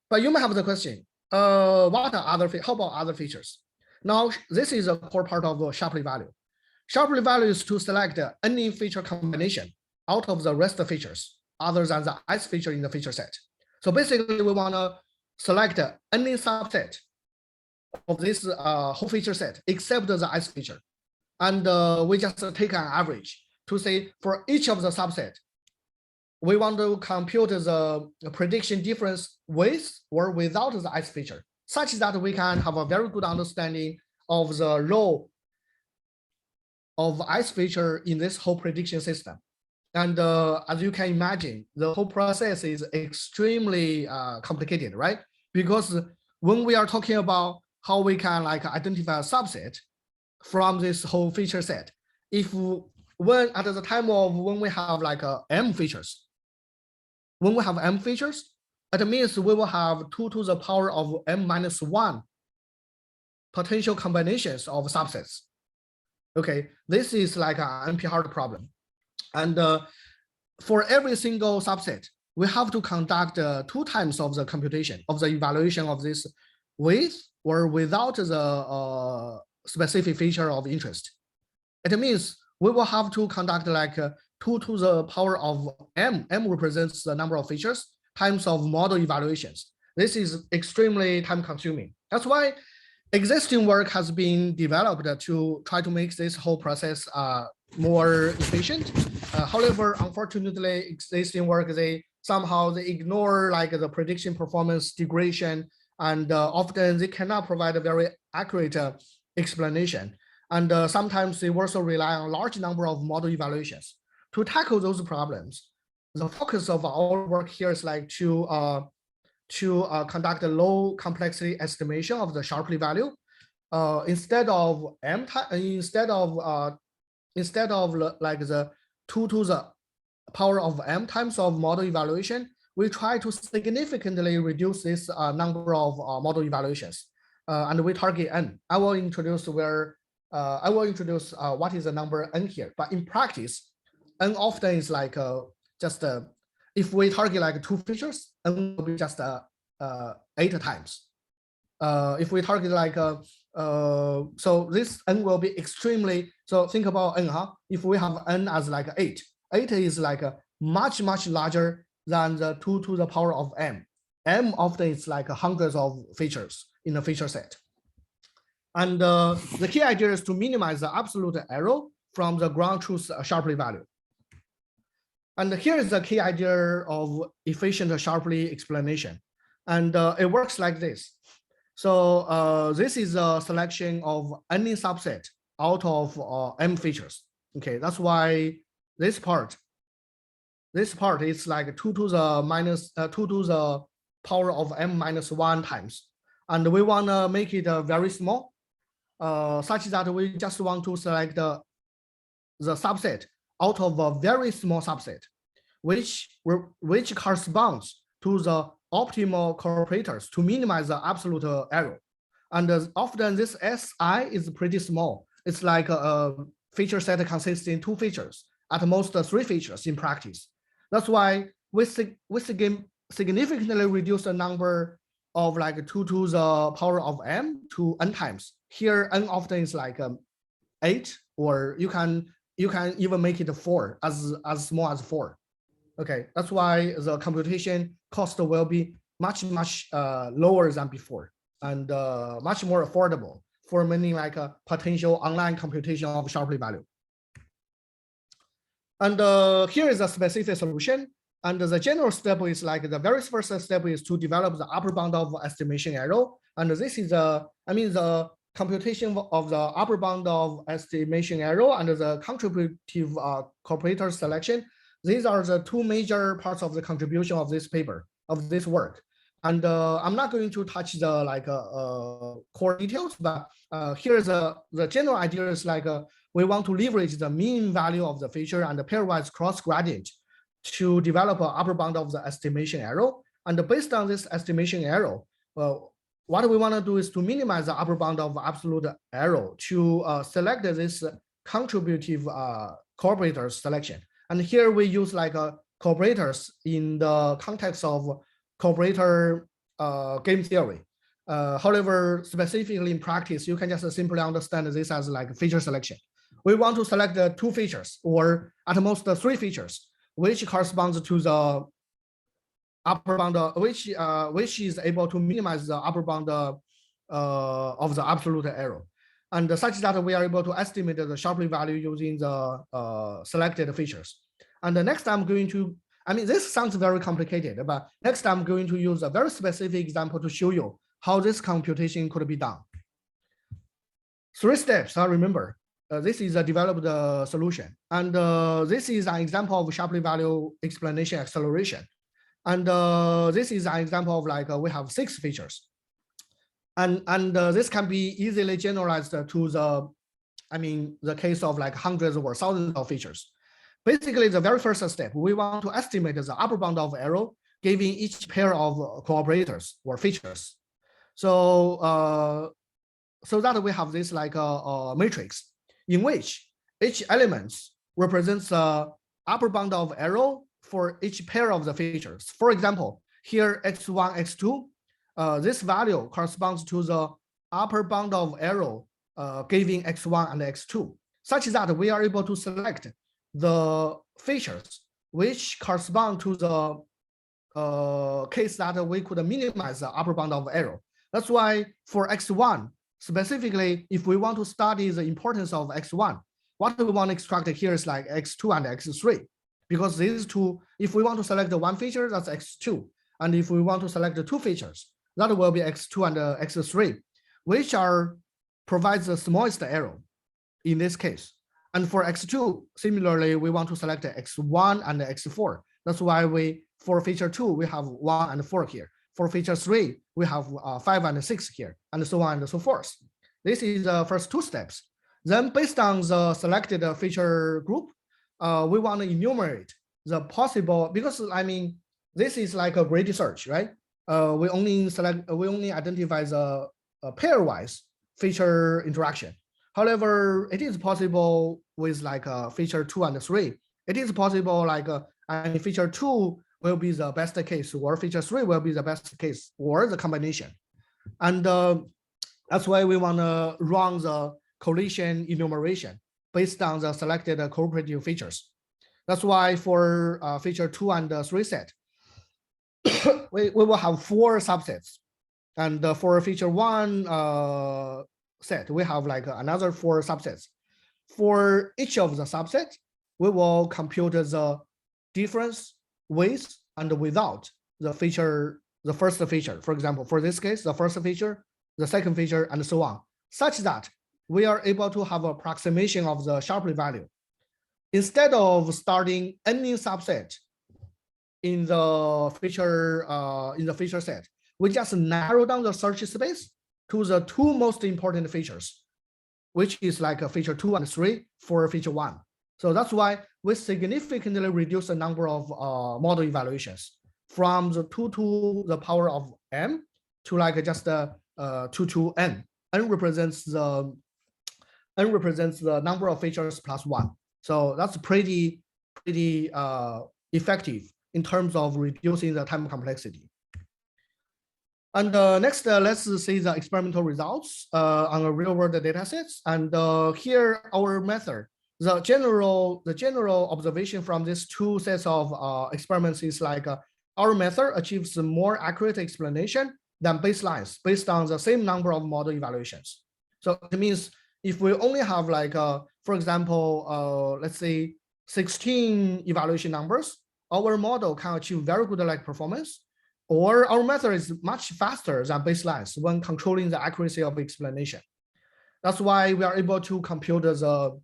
But you might have the question, what are how about other features? Now, this is a core part of the Shapley value. Shapley value is to select any feature combination out of the rest of features other than the ith feature in the feature set. So basically, we want to select any subset of this whole feature set except the ith feature. And we just take an average to say for each of the subset, we want to compute the prediction difference with or without the ith feature, such that we can have a very good understanding of the role of ith feature in this whole prediction system. And as you can imagine, the whole process is extremely complicated, right? Because when we are talking about how we can like identify a subset from this whole feature set, if when at the time of when we have like m features, when we have m features, it means we will have 2 to the power of m-1 potential combinations of subsets. Okay, this is like an NP-hard problem. And for every single subset, we have to conduct 2 times of the computation of the evaluation of this with or without the specific feature of interest. It means we will have to conduct like 2 to the power of m. M represents the number of features times of model evaluations. This is extremely time consuming. That's why existing work has been developed to try to make this whole process more efficient. However, unfortunately, existing work, they ignore like the prediction performance degradation, and often they cannot provide a very accurate explanation. And sometimes they also rely on a large number of model evaluations. To tackle those problems, the focus of our work here is like to conduct a low complexity estimation of the Sharpley value. Instead of like the 2 to the power of m times of model evaluation, we try to significantly reduce this number of model evaluations, and we target n. I will introduce what is the number n here. But in practice, n often is like if we target like 2 features, n will be just 8 times. If we target like so this n will be extremely, so think about n, if we have n as like 8 is like much larger than the 2 to the power of m. M often is like hundreds of features in a feature set. And the key idea is to minimize the absolute error from the ground truth Sharpley value. And here is the key idea of efficient Sharpley explanation. And it works like this. So this is a selection of any subset out of m features. Okay, that's why this part is like 2 to the power of m minus 1 times. And we want to make it very small, such that we just want to select the subset out of a very small subset, which corresponds to the optimal corporators to minimize the absolute error. And often this SI is pretty small. It's like a feature set consisting 2 features, at most 3 features in practice. That's why we significantly reduce the number of like 2 to the power of m to n times. Here n often is like 8, or you can even make it 4, as small as 4. Okay, that's why the computation cost will be much lower than before, and much more affordable for many like potential online computation of Sharpley value. And here is a specific solution. And the general step is like the very first step is to develop the upper bound of estimation error. And this is the computation of the upper bound of estimation error and the contributive corporator selection. These are the 2 major parts of the contribution of this paper, of this work. And I'm not going to touch the like core details, but here's the general idea is like we want to leverage the mean value of the feature and the pairwise cross gradient to develop an upper bound of the estimation error. And based on this estimation error, what we want to do is to minimize the upper bound of absolute error to select this contributive corporators selection. And here we use like corporators in the context of corporator game theory. However, specifically in practice, you can just simply understand this as like feature selection. We want to select the 2 features, or at most 3 features, which corresponds to the upper bound, which is able to minimize the upper bound of the absolute error, and such that we are able to estimate the Sharpley value using the selected features. And the next I'm going to, this sounds very complicated, but next I'm going to use a very specific example to show you how this computation could be done. 3 steps, I remember. This is a developed solution. And this is an example of Sharpley value explanation acceleration. And this is an example of like we have 6 features. And this can be easily generalized to the case of like hundreds or thousands of features. Basically, the very first step, we want to estimate the upper bound of error given each pair of cooperators or features. So so that we have this like a matrix in which each element represents the upper bound of error for each pair of the features. For example, here x1, x2, this value corresponds to the upper bound of error given x1 and x2, such that we are able to select the features which correspond to the case that we could minimize the upper bound of error. That's why for X1, specifically, if we want to study the importance of X1, what we want to extract here is like X2 and X3, because these two, if we want to select the one feature, that's X2. And if we want to select the two features, that will be X2 and X3, which provides the smallest error in this case. And for X2, similarly, we want to select X1 and X4. That's why for feature 2, we have 1 and 4 here. For feature 3, we have 5 and 6 here, and so on and so forth. This is the first two steps. Then based on the selected feature group, we want to enumerate the possible, because I mean, this is like a graded search, right? We only identify the pairwise feature interaction. However, it is possible with like feature 2 and 3. It is possible like feature 2 will be the best case, or feature 3 will be the best case, or the combination. And that's why we want to run the collision enumeration based on the selected cooperative features. That's why for feature 2 and 3 set, we will have 4 subsets. And for feature 1 set, we have like another 4 subsets. For each of the subsets, we will compute the difference with and without the feature, the first feature. For example, for this case, the first feature, the second feature, and so on, such that we are able to have approximation of the Shapley value. Instead of starting any subset in the feature set, we just narrow down the search space to the 2 most important features, which is like a feature 2 and 3 for feature 1. So that's why we significantly reduce the number of model evaluations from the 2 to the power of m to like just 2 to n. N represents the number of features plus 1. So that's pretty effective in terms of reducing the time complexity. And next, let's see the experimental results on a real-world data sets. And here, our method, the general observation from these 2 sets of experiments is like our method achieves a more accurate explanation than baselines based on the same number of model evaluations. So it means if we only have like, for example, let's say 16 evaluation numbers, our model can achieve very good like performance, or our method is much faster than baselines when controlling the accuracy of explanation. That's why we are able to compute the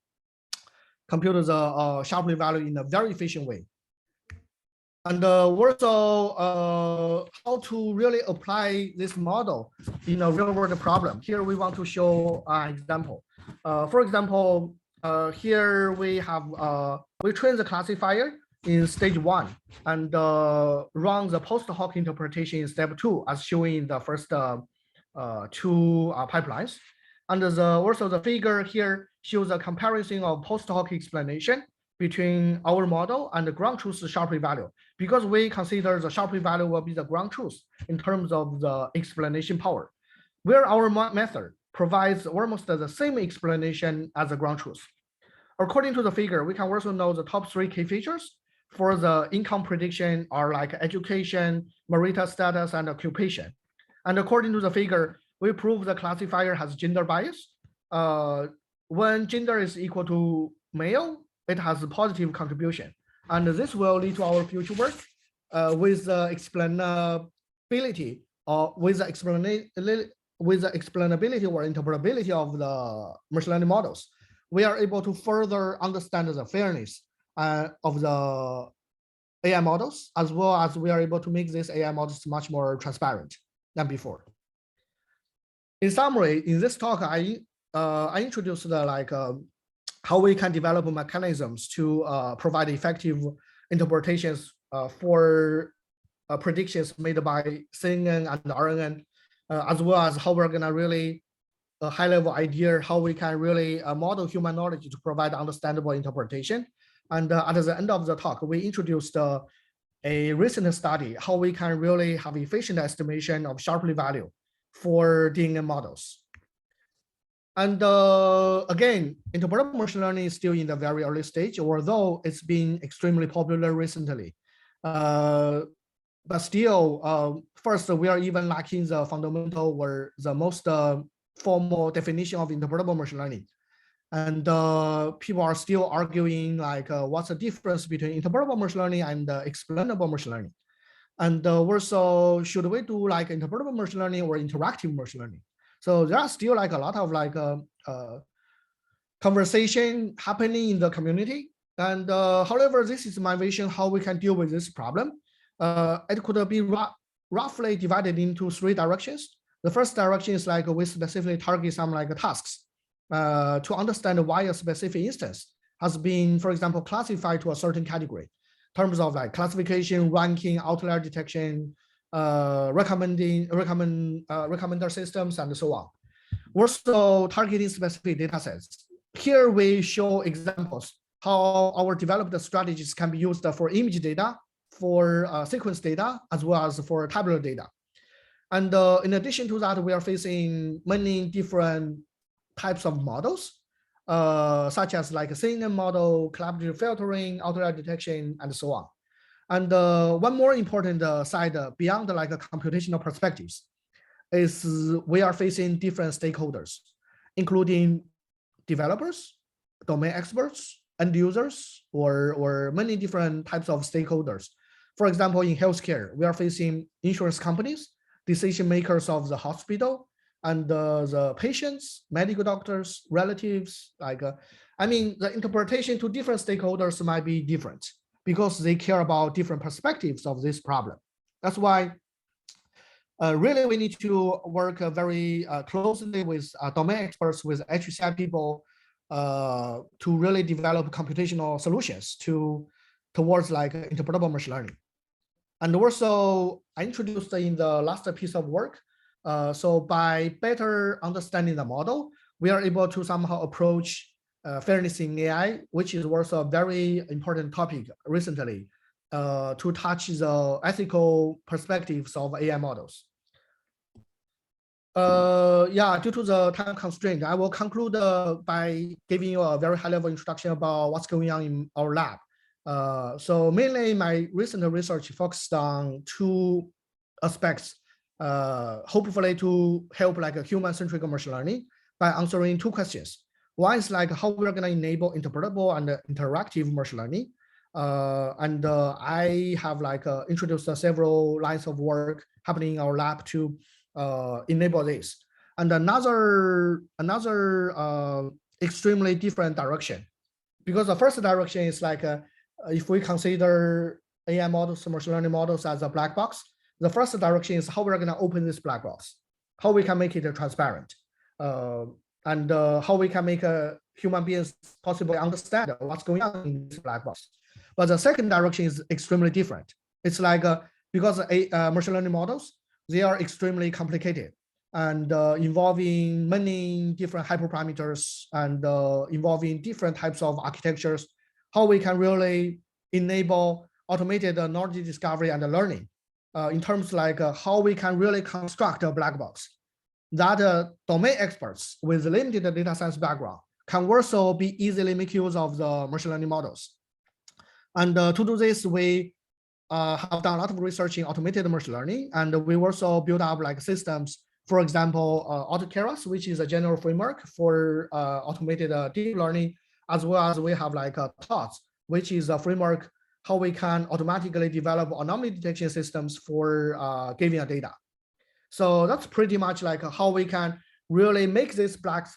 Shapley value in a very efficient way. And also how to really apply this model in a real-world problem. Here we want to show an example. For example, here we have we train the classifier in stage 1 and run the post hoc interpretation in step 2, as shown in the first 2 pipelines. And also the figure here shows a comparison of post hoc explanation between our model and the ground truth Shapley value, because we consider the Shapley value will be the ground truth in terms of the explanation power, where our method provides almost the same explanation as the ground truth. According to the figure, we can also know the top 3 key features for the income prediction are like education, marital status, and occupation. And according to the figure, we prove the classifier has gender bias. When gender is equal to male, it has a positive contribution. And this will lead to our future work with the explainability or with the explainability or interpretability of the machine learning models. We are able to further understand the fairness of the AI models, as well as we are able to make these AI models much more transparent than before. In summary, in this talk, I introduced how we can develop mechanisms to provide effective interpretations for predictions made by CNN and RNN, as well as how we're gonna really a high-level idea how we can really model human knowledge to provide understandable interpretation. And at the end of the talk, we introduced a recent study how we can really have efficient estimation of Shapley value for DNA models. And again, interpretable machine learning is still in the very early stage, although it's been extremely popular recently. but still, first, we are even lacking the fundamental or the most formal definition of interpretable machine learning. And people are still arguing like, what's the difference between interpretable machine learning and explainable machine learning? And also, should we do like interpretable machine learning or interactive machine learning? So there are still like a lot of like conversation happening in the community. And however, this is my vision how we can deal with this problem. It could be roughly divided into 3 directions. The first direction is like we specifically target some like tasks to understand why a specific instance has been, for example, classified to a certain category in terms of like classification, ranking, outlier detection, recommender systems, and so on. We're also targeting specific data sets. Here we show examples how our developed strategies can be used for image data, for sequence data, as well as for tabular data. And in addition to that, we are facing many different types of models, such as like a synonym model, collaborative filtering, outlier detection, and so on. And one more important side beyond like a computational perspectives is we are facing different stakeholders, including developers, domain experts, end users, or many different types of stakeholders. For example, in healthcare, we are facing insurance companies, decision makers of the hospital, and the patients, medical doctors, relatives. Like, I mean, the interpretation to different stakeholders might be different because they care about different perspectives of this problem. That's why really we need to work very closely with domain experts, with HCI people, to really develop computational solutions towards like interpretable machine learning. And also, I introduced in the last piece of work. So by better understanding the model, we are able to somehow approach fairness in AI, which is also a very important topic recently, to touch the ethical perspectives of AI models. Yeah, due to the time constraint, I will conclude by giving you a very high-level introduction about what's going on in our lab. So mainly my recent research focused on 2 aspects, hopefully to help like a human-centric machine learning by answering 2 questions. One is like how we're going to enable interpretable and interactive machine learning. And I have like introduced several lines of work happening in our lab to enable this. And another extremely different direction, because the first direction is like if we consider AI models, machine learning models as a black box, the first direction is how we're going to open this black box, how we can make it transparent, and how we can make human beings possibly understand what's going on in this black box. But the second direction is extremely different. It's like because machine learning models, they are extremely complicated and involving many different hyperparameters and involving different types of architectures, how we can really enable automated knowledge discovery and learning in terms like how we can really construct a black box that domain experts with limited data science background can also be easily make use of the machine learning models. And to do this, we have done a lot of research in automated machine learning, and we also build up like systems. For example, AutoKeras, which is a general framework for automated deep learning, as well as we have like TOTS, which is a framework how we can automatically develop anomaly detection systems for giving a data. So that's pretty much like how we can really make this black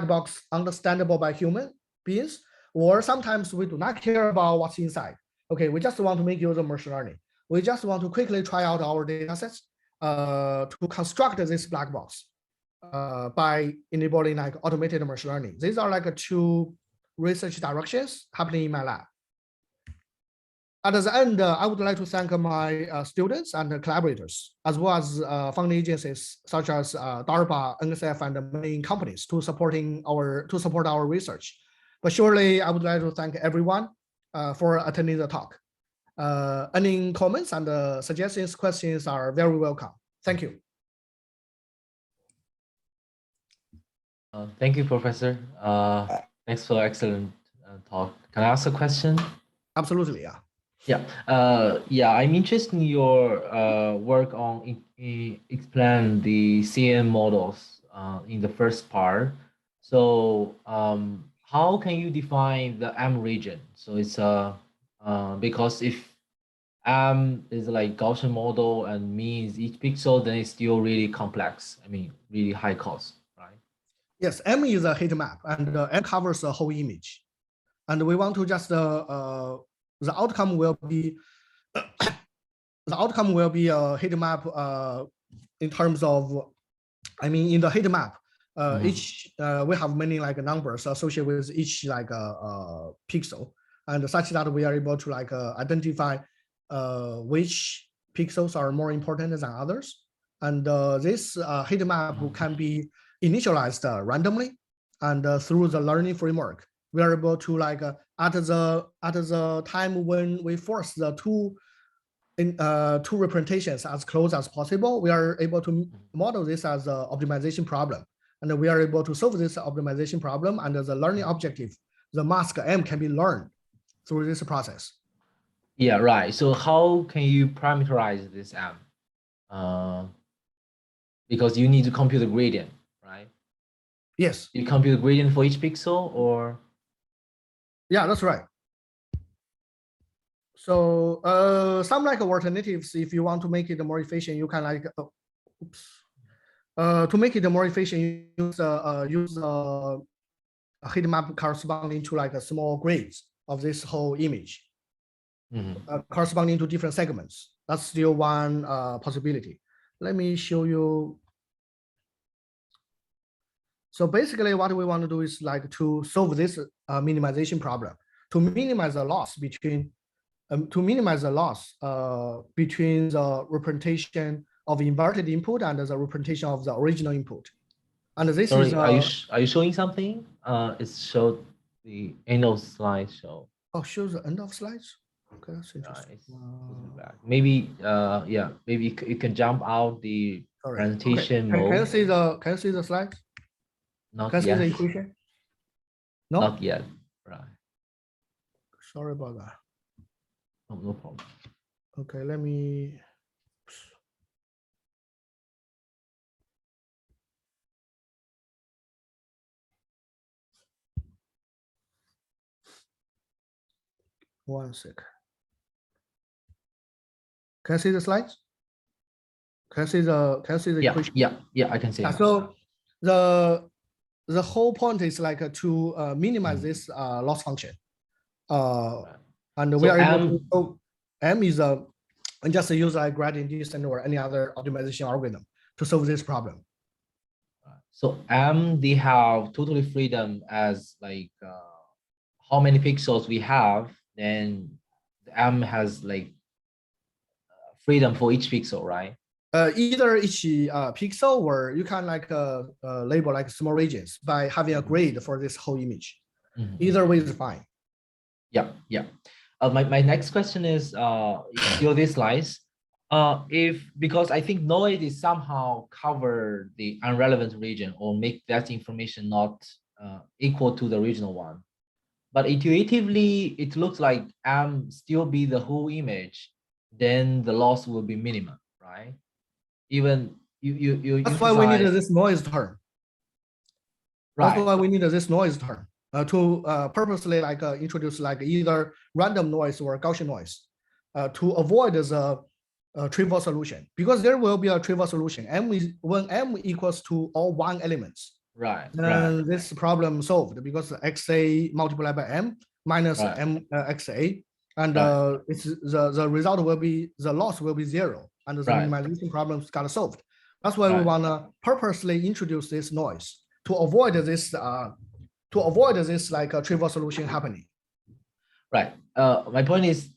box understandable by human beings, or sometimes we do not care about what's inside. Okay, we just want to make use of machine learning. We just want to quickly try out our data sets to construct this black box by enabling like automated machine learning. These are like 2 research directions happening in my lab. At the end, I would like to thank my students and collaborators, as well as funding agencies such as DARPA, NSF, and many companies to support our research. But surely, I would like to thank everyone for attending the talk. Any comments and suggestions, questions are very welcome. Thank you. Thank you, Professor. Thanks for excellent talk. Can I ask a question? Absolutely, yeah. Yeah, I'm interested in your work on explain the CM models in the first part. So how can you define the M region? So it's because if M is like Gaussian model and means each pixel, then it's still really complex. I mean, really high cost, right? Yes, M is a heat map, and M covers the whole image. And we want to just the outcome will be a heat map in terms of, I mean, in the heat map, each we have many like numbers associated with each like pixel, and such that we are able to like identify which pixels are more important than others. And this heat map can be initialized randomly, and through the learning framework, we are able to like at the time when we force the two representations as close as possible, we are able to model this as an optimization problem. And we are able to solve this optimization problem under the learning objective. The mask M can be learned through this process. Yeah, right. So how can you parameterize this M? Because you need to compute the gradient, right? Yes. You compute the gradient for each pixel, or? Yeah, that's right. So some like alternatives, if you want to make it more efficient, you can like, to make it more efficient, use a heat map corresponding to like a small grids of this whole image, corresponding to different segments. That's still one possibility. Let me show you. So basically what we want to do is like to solve this minimization problem, to minimize the loss between the representation of inverted input and the representation of the original input. And this Sorry, is are you showing something? It's showed the end of slide show. oh, shows the end of slides. Okay, that's interesting. Maybe yeah, maybe you can jump out the Sorry. presentation Okay. mode. Can you see the slides? Not Can you see yet. the equation? No. Not yet. Right. Sorry about that. Oh, no problem. Okay, let me. One sec. Can you see the slides? Can you see the equation? Yeah, I can see. So the whole point is like to minimize this loss function. And we are able to, so M is and just use a gradient descent or any other optimization algorithm to solve this problem. So M, they have totally freedom as like how many pixels we have, then the M has like freedom for each pixel, right? Either each pixel, or you can like label like small regions by having a grade for this whole image. Either way is fine. Yeah. My next question is still these slides. Because I think noise is somehow cover the irrelevant region or make that information not equal to the original one. But intuitively, it looks like M still be the whole image, then the loss will be minimum, right? Even you That's why we need this noise term. Right. That's why we need this noise term to purposely like introduce like either random noise or Gaussian noise to avoid the trivial solution, because there will be a trivial solution. When M equals to all one elements, right, then this problem solved, because XA multiplied by M minus M XA, and it's the result will be, the loss will be zero, and the minimization problems got solved. That's why we want to purposely introduce this noise to avoid this like a trivial solution happening. Right. My point is,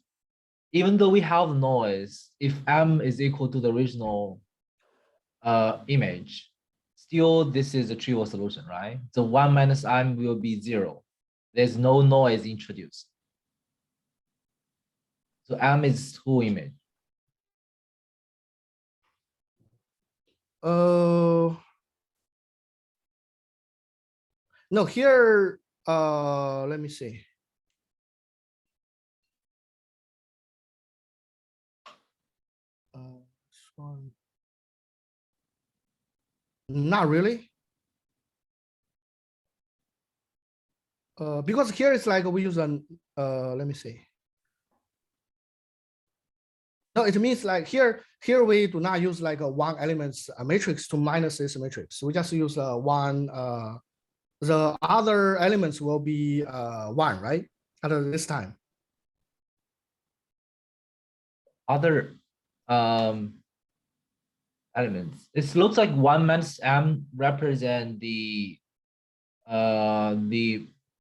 even though we have noise, if M is equal to the original image, still this is a trivial solution, right? So 1 minus M will be 0. There's no noise introduced. So M is whole image. No, here, let me see. one. Not really. Because here it's like we use an, let me see. No, it means like here we do not use like a one elements matrix to minus this matrix. We just use one, the other elements will be one, right? At this time. Other elements. It looks like 1 minus m represent the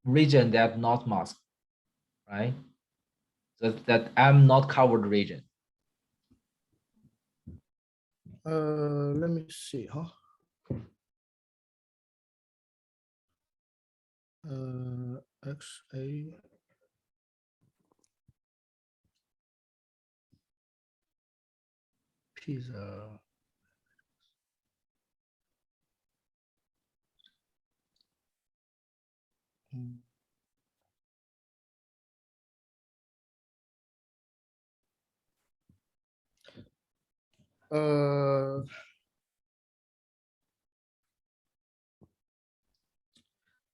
region that not masked, right? So that m not covered region. Let me see, huh? XA. Pizza.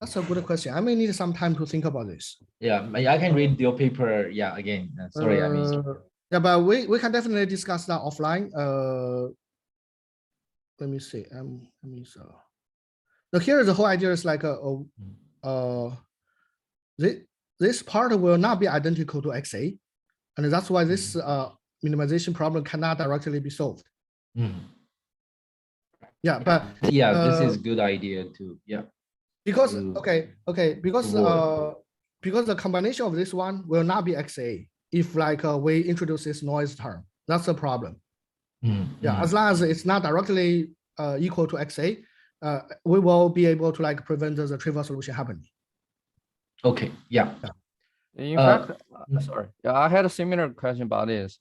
That's a good question. I may need some time to think about this. Yeah, I can read your paper. Yeah, again. Sorry, I missed. Yeah, but we can definitely discuss that offline. Let me see. So here the whole idea is like this part will not be identical to XA, and that's why this minimization problem cannot directly be solved. Yeah, but yeah, this is good idea too. Yeah. Because because the combination of this one will not be XA if like we introduce this noise term. That's the problem. Yeah, as long as it's not directly equal to XA, we will be able to like prevent the trivial solution happening. Okay. Yeah. In fact, sorry. Yeah, I had a similar question about this.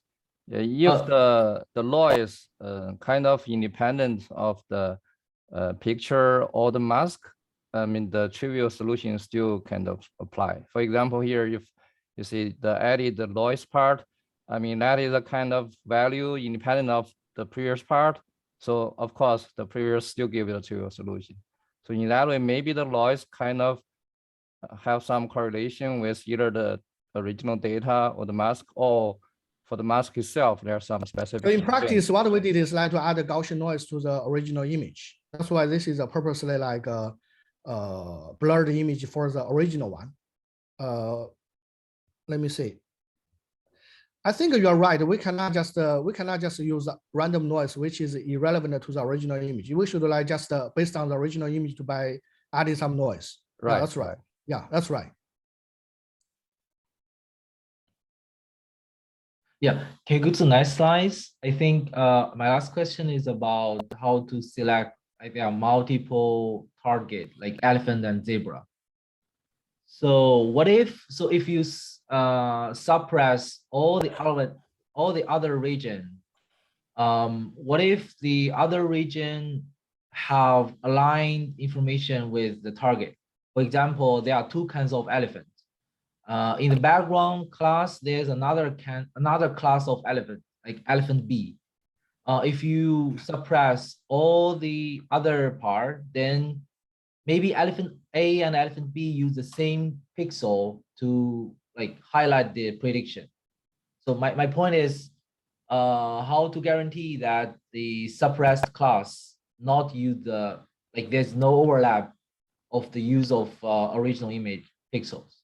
If the law is kind of independent of the picture or the mask, I mean, the trivial solution still kind of apply. For example, here, if you see the added noise part, I mean, that is a kind of value independent of the previous part. So of course, the previous still give it a trivial solution. So in that way, maybe the noise kind of have some correlation with either the original data or the mask, or for the mask itself, there are some specific. So in practice, what we did is like to add a Gaussian noise to the original image. That's why this is a purposely like blurred image for the original one. Let me see. I think you're right. We cannot just use random noise, which is irrelevant to the original image. We should like just based on the original image to by adding some noise. Right. Yeah, that's right. Yeah, that's right. Yeah, can you go to the next slides? I think my last question is about how to select, I think, a multiple target like elephant and zebra. So what if, so if you suppress all the other region, what if the other region have aligned information with the target? For example, there are two kinds of elephants. In the background class, there's another class of elephant, like elephant B. If you suppress all the other part, then maybe elephant A and elephant B use the same pixel to like highlight the prediction. So my point is how to guarantee that the suppressed class not use the, like there's no overlap of the use of original image pixels.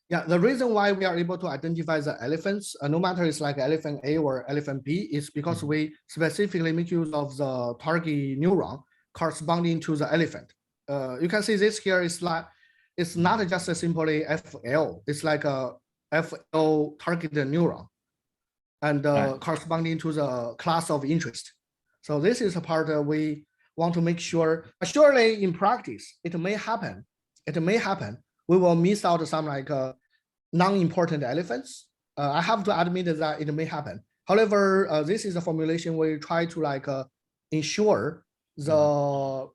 Yeah, the reason why we are able to identify the elephants, no matter it's like elephant A or elephant B, is because we specifically make use of the target neuron corresponding to the elephant. You can see this here is like, it's not just a simply FL, it's like a FL targeted neuron and corresponding to the class of interest. So this is a part that we want to make sure, surely in practice, it may happen. We will miss out some like non-important elephants. I have to admit that it may happen. However, this is a formulation where you try to like ensure the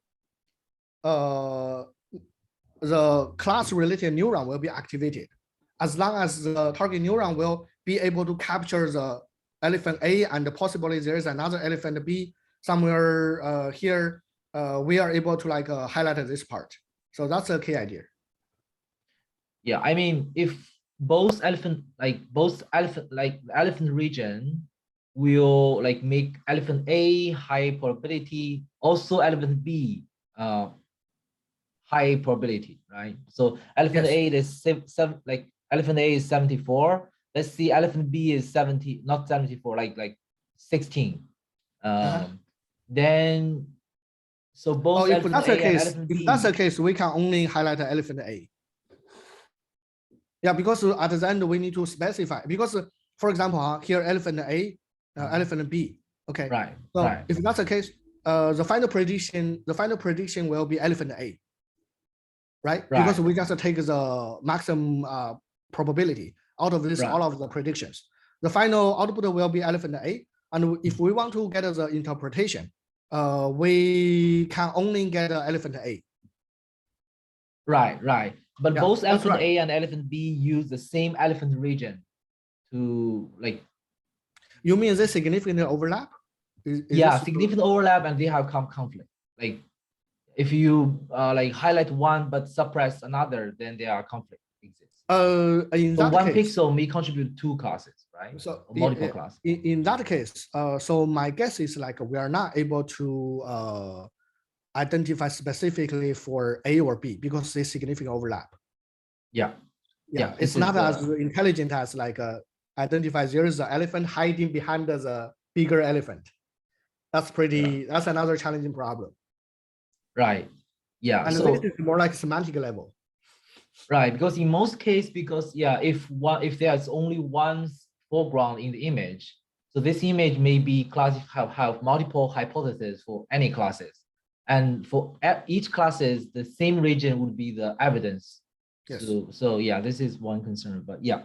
class-related neuron will be activated, as long as the target neuron will be able to capture the elephant A, and possibly there is another elephant B somewhere here. We are able to like highlight this part. So that's a key idea. Yeah, I mean, if both elephant region will like make elephant A high probability, also elephant B high probability, right? So elephant A is elephant A is 74. Let's see, elephant B is 70, not 74, like 16. Then so both if that's the case, elephant B, if that's the case, we can only highlight elephant A. Yeah, because at the end we need to specify, because for example, here elephant A, elephant B. Okay. Right. So right. if that's the case, the final prediction will be elephant A. Right? Because we just take the maximum probability out of this, all of the predictions. The final output will be elephant A. And if we want to get the interpretation, we can only get elephant A. Right. But both elephant right. A and elephant B use the same elephant region to like. You mean this significant overlap? Is significant overlap, and they have conflict. Like if you like highlight one but suppress another, then there are conflict exists. In so that one case, pixel may contribute 2 classes, right? So or multiple classes. In that case, so my guess is like we are not able to identify specifically for A or B because there's significant overlap. Yeah. It's not as intelligent as like identify there is an elephant hiding behind the bigger elephant. That's pretty. That's another challenging problem. Right. Yeah. And so this is more like semantic level. Right, because in most cases, if there's only one foreground in the image, so this image may be have multiple hypotheses for any classes, and for each classes, the same region would be the evidence. Yes. So yeah, this is one concern. But yeah,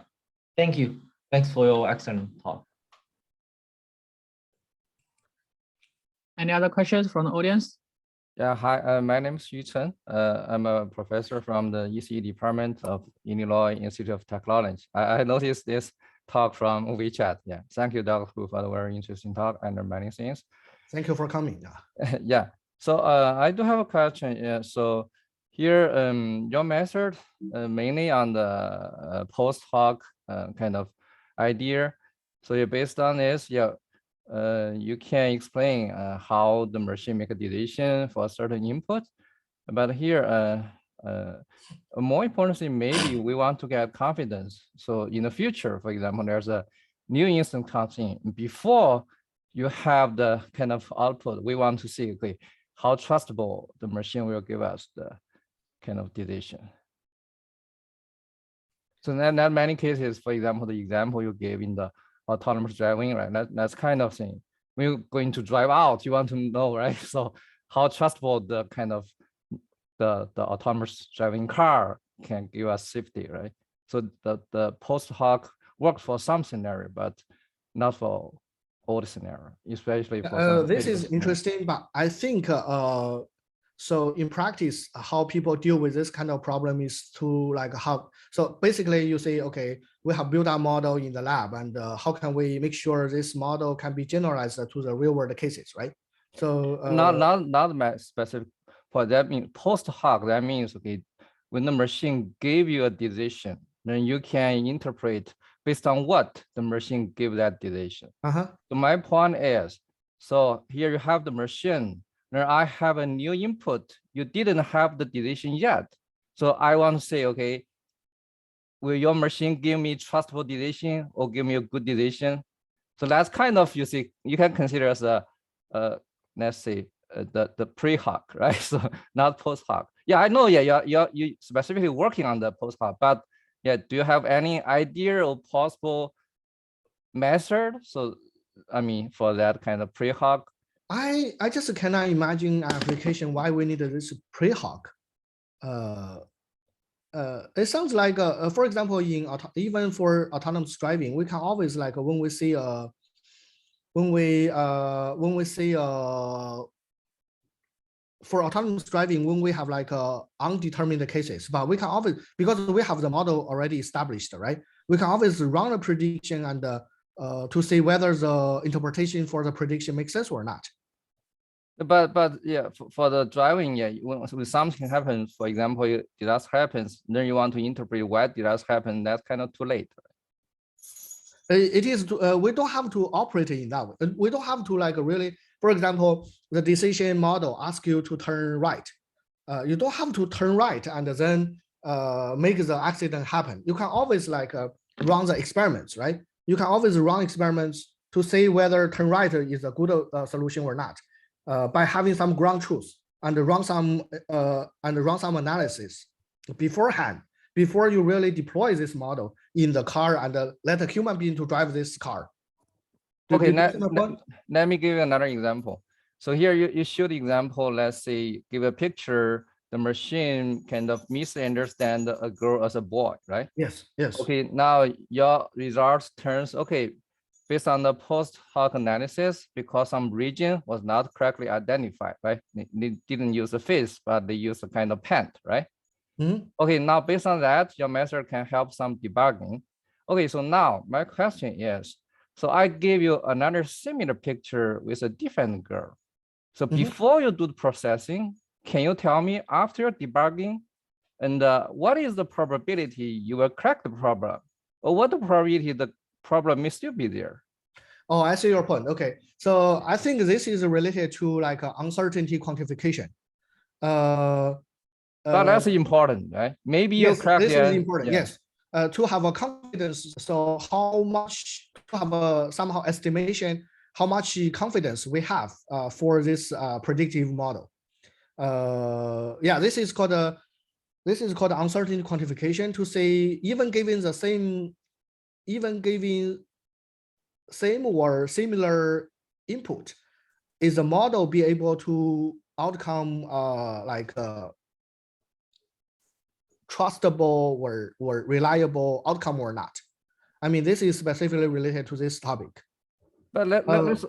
thank you. Thanks for your excellent talk. Any other questions from the audience? Yeah, hi, my name is Yu Chen. I'm a professor from the ECE department of Illinois Institute of Technology. I noticed this talk from WeChat. Yeah, thank you, Dr. Hu, for the very interesting talk and many things. Thank you for coming. Yeah, so I do have a question. Yeah, so here, your method mainly on the post hoc kind of idea. So you're based on this, yeah. You can explain how the machine make a decision for a certain input, but here, more importantly, maybe we want to get confidence. So in the future, for example, there's a new instance comes in before you have the kind of output. We want to see, okay, how trustable the machine will give us the kind of decision. So in that many cases, for example, the example you gave in the autonomous driving, right? That's kind of thing. When you're going to drive out, you want to know, right? So how trustable the kind of the autonomous driving car can give us safety, right? So the post hoc work for some scenario, but not for all the scenario, especially for this is interesting, but I think so in practice, how people deal with this kind of problem is to like how, so basically you say, okay, we have built a model in the lab, and how can we make sure this model can be generalized to the real world cases, right? So not specific for that means post hoc, that means, okay, when the machine gave you a decision, then you can interpret based on what the machine gave that decision. So my point is, so here you have the machine. Now I have a new input. You didn't have the decision yet. So I want to say, okay, will your machine give me trustable decision or give me a good decision? So that's kind of, you see, you can consider as a, let's say, the pre-hoc, right? So not post-hoc. Yeah, I know, yeah, you're specifically working on the post-hoc, but yeah, do you have any idea or possible method? So, I mean, for that kind of pre-hoc? I just cannot imagine an application why we need this pre-hoc. It sounds like, for example, even for autonomous driving, we can always like when we see for autonomous driving, when we have like undetermined cases, but we can always, because we have the model already established, right? We can always run a prediction and to see whether the interpretation for the prediction makes sense or not. But yeah, for the driving, yeah, when something happens, for example, disaster happens, then you want to interpret why disaster happened. That's kind of too late. It is. We don't have to operate in that way. We don't have to like really. For example, the decision model asks you to turn right. You don't have to turn right and then make the accident happen. You can always like run the experiments, right? You can always run experiments to see whether turn right is a good solution or not. By having some ground truth and run some analysis beforehand, before you really deploy this model in the car and let a human being to drive this car. Okay, let me give you another example. So here you show the example, let's say, give a picture, the machine kind of misunderstand a girl as a boy, right? Yes, yes. Okay, now your results turns, okay, based on the post hoc analysis, because some region was not correctly identified, right? They didn't use the face, but they used a kind of pant, right? Mm-hmm. Okay, now based on that, your method can help some debugging. Okay, so now my question is, so I gave you another similar picture with a different girl. So before you do the processing, can you tell me after debugging, and what is the probability you will crack the problem? Or what the probability the problem may still be there? Oh, I see your point. Okay, so I think this is related to like uncertainty quantification. But that's important, right? Maybe you crack this is important. Yeah. Yes, to have a confidence. So how much to have a somehow estimation how much confidence we have for this predictive model. Yeah, this is called uncertainty quantification to say even giving the same or similar input, is the model be able to outcome trustable or reliable outcome or not? I mean, this is specifically related to this topic. But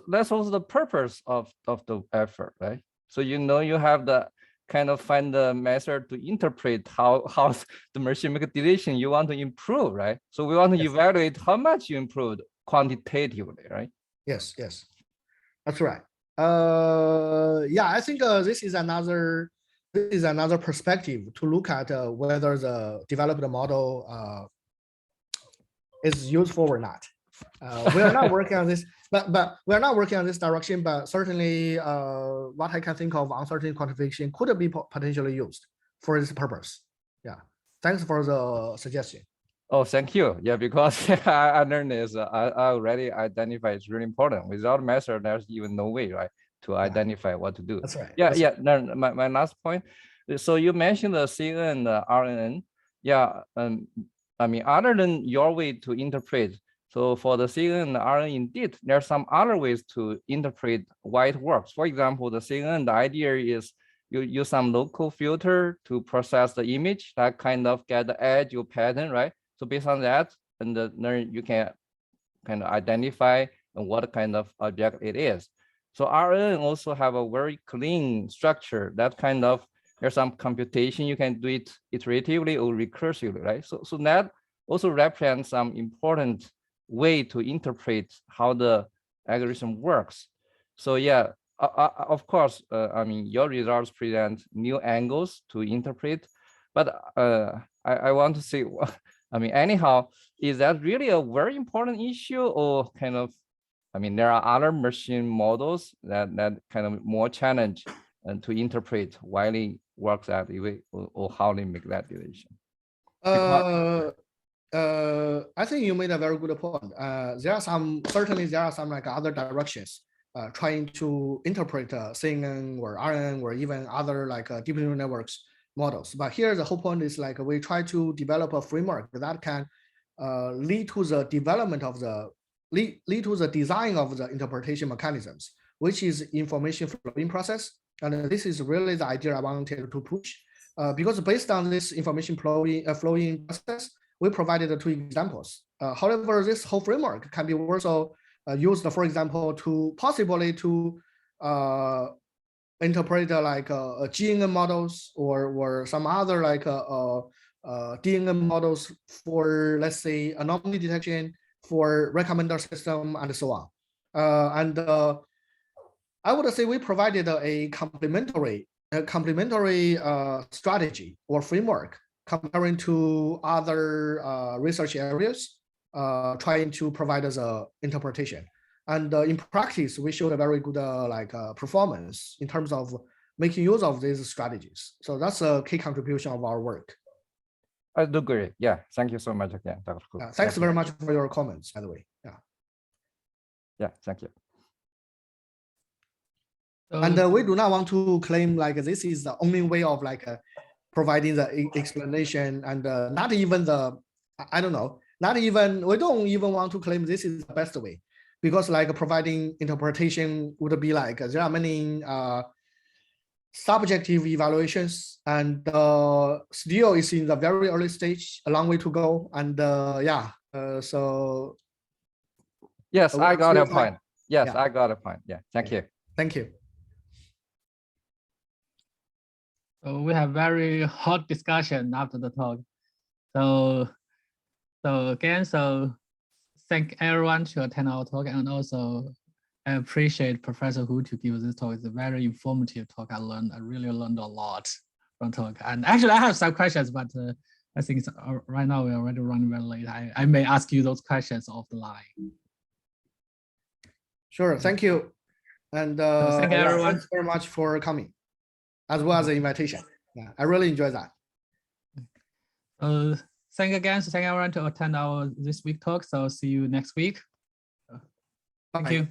that's also the purpose of the effort, right? So you have the kind of find the method to interpret how the machine make a decision you want to improve, right? So we want to evaluate how much you improved quantitatively, right? Yes, that's right. Yeah, I think this is another perspective to look at whether the developed model is useful or not. We are not working on this, but we're not working on this direction. But certainly, what I can think of uncertainty quantification could be potentially used for this purpose. Yeah, thanks for the suggestion. Oh, thank you. Yeah, because I learned this. I already identify it's really important. Without method, there's even no way, right, to identify what to do. That's right. Yeah, yeah. Then my last point. So you mentioned the CNN and the RNN. Yeah, I mean, other than your way to interpret. So for the CNN and the RNN, indeed, there are some other ways to interpret why it works. For example, the CNN, the idea is you use some local filter to process the image that kind of get the edge or pattern, right? So based on that, and then you can kind of identify what kind of object it is. So RNN also have a very clean structure that kind of, there's some computation, you can do it iteratively or recursively, right? So that also represents some important way to interpret how the algorithm works. So yeah, of course, I mean, your results present new angles to interpret, but I want to say, I mean, anyhow, is that really a very important issue, or kind of, I mean, there are other machine models that kind of more challenge and to interpret why it works that way or how they make that decision? I think you made a very good point. There are some like other directions trying to interpret CNN or RNN or even other like deep neural networks models. But here the whole point is like we try to develop a framework that can lead to the development of lead to the design of the interpretation mechanisms, which is information flowing process. And this is really the idea I wanted to push, because based on this information flowing process, we provided 2 examples. However, this whole framework can be also used, for example, to possibly to interpret like GNN models or some other like DNN models for, let's say, anomaly detection for recommender system and so on. I would say we provided a complementary strategy or framework comparing to other research areas, trying to provide us a interpretation. And in practice, we showed a very good performance in terms of making use of these strategies. So that's a key contribution of our work. I do agree. Yeah, thank you so much again, Dr. Hu. Thanks very much for your comments, by the way. Yeah, thank you. And we do not want to claim like this is the only way of providing the explanation, and not even the, I don't know, we don't even want to claim this is the best way, because providing interpretation would be there are many subjective evaluations, and still is in the very early stage, a long way to go. And so. Yes, I got a point. Yes, yeah. I got a point. Yeah, thank you. Thank you. So we have very hot discussion after the talk. So again, thank everyone to attend our talk, and also I appreciate Professor Hu to give this talk. It's a very informative talk. I really learned a lot from talk. And actually, I have some questions, but I think right now we're already running very late. I may ask you those questions off the line. Sure, thank you. And thank everyone. Thanks very much for coming, as well as the invitation. Yeah, I really enjoyed that. Thank everyone to attend our this week talk. So see you next week. Thank you.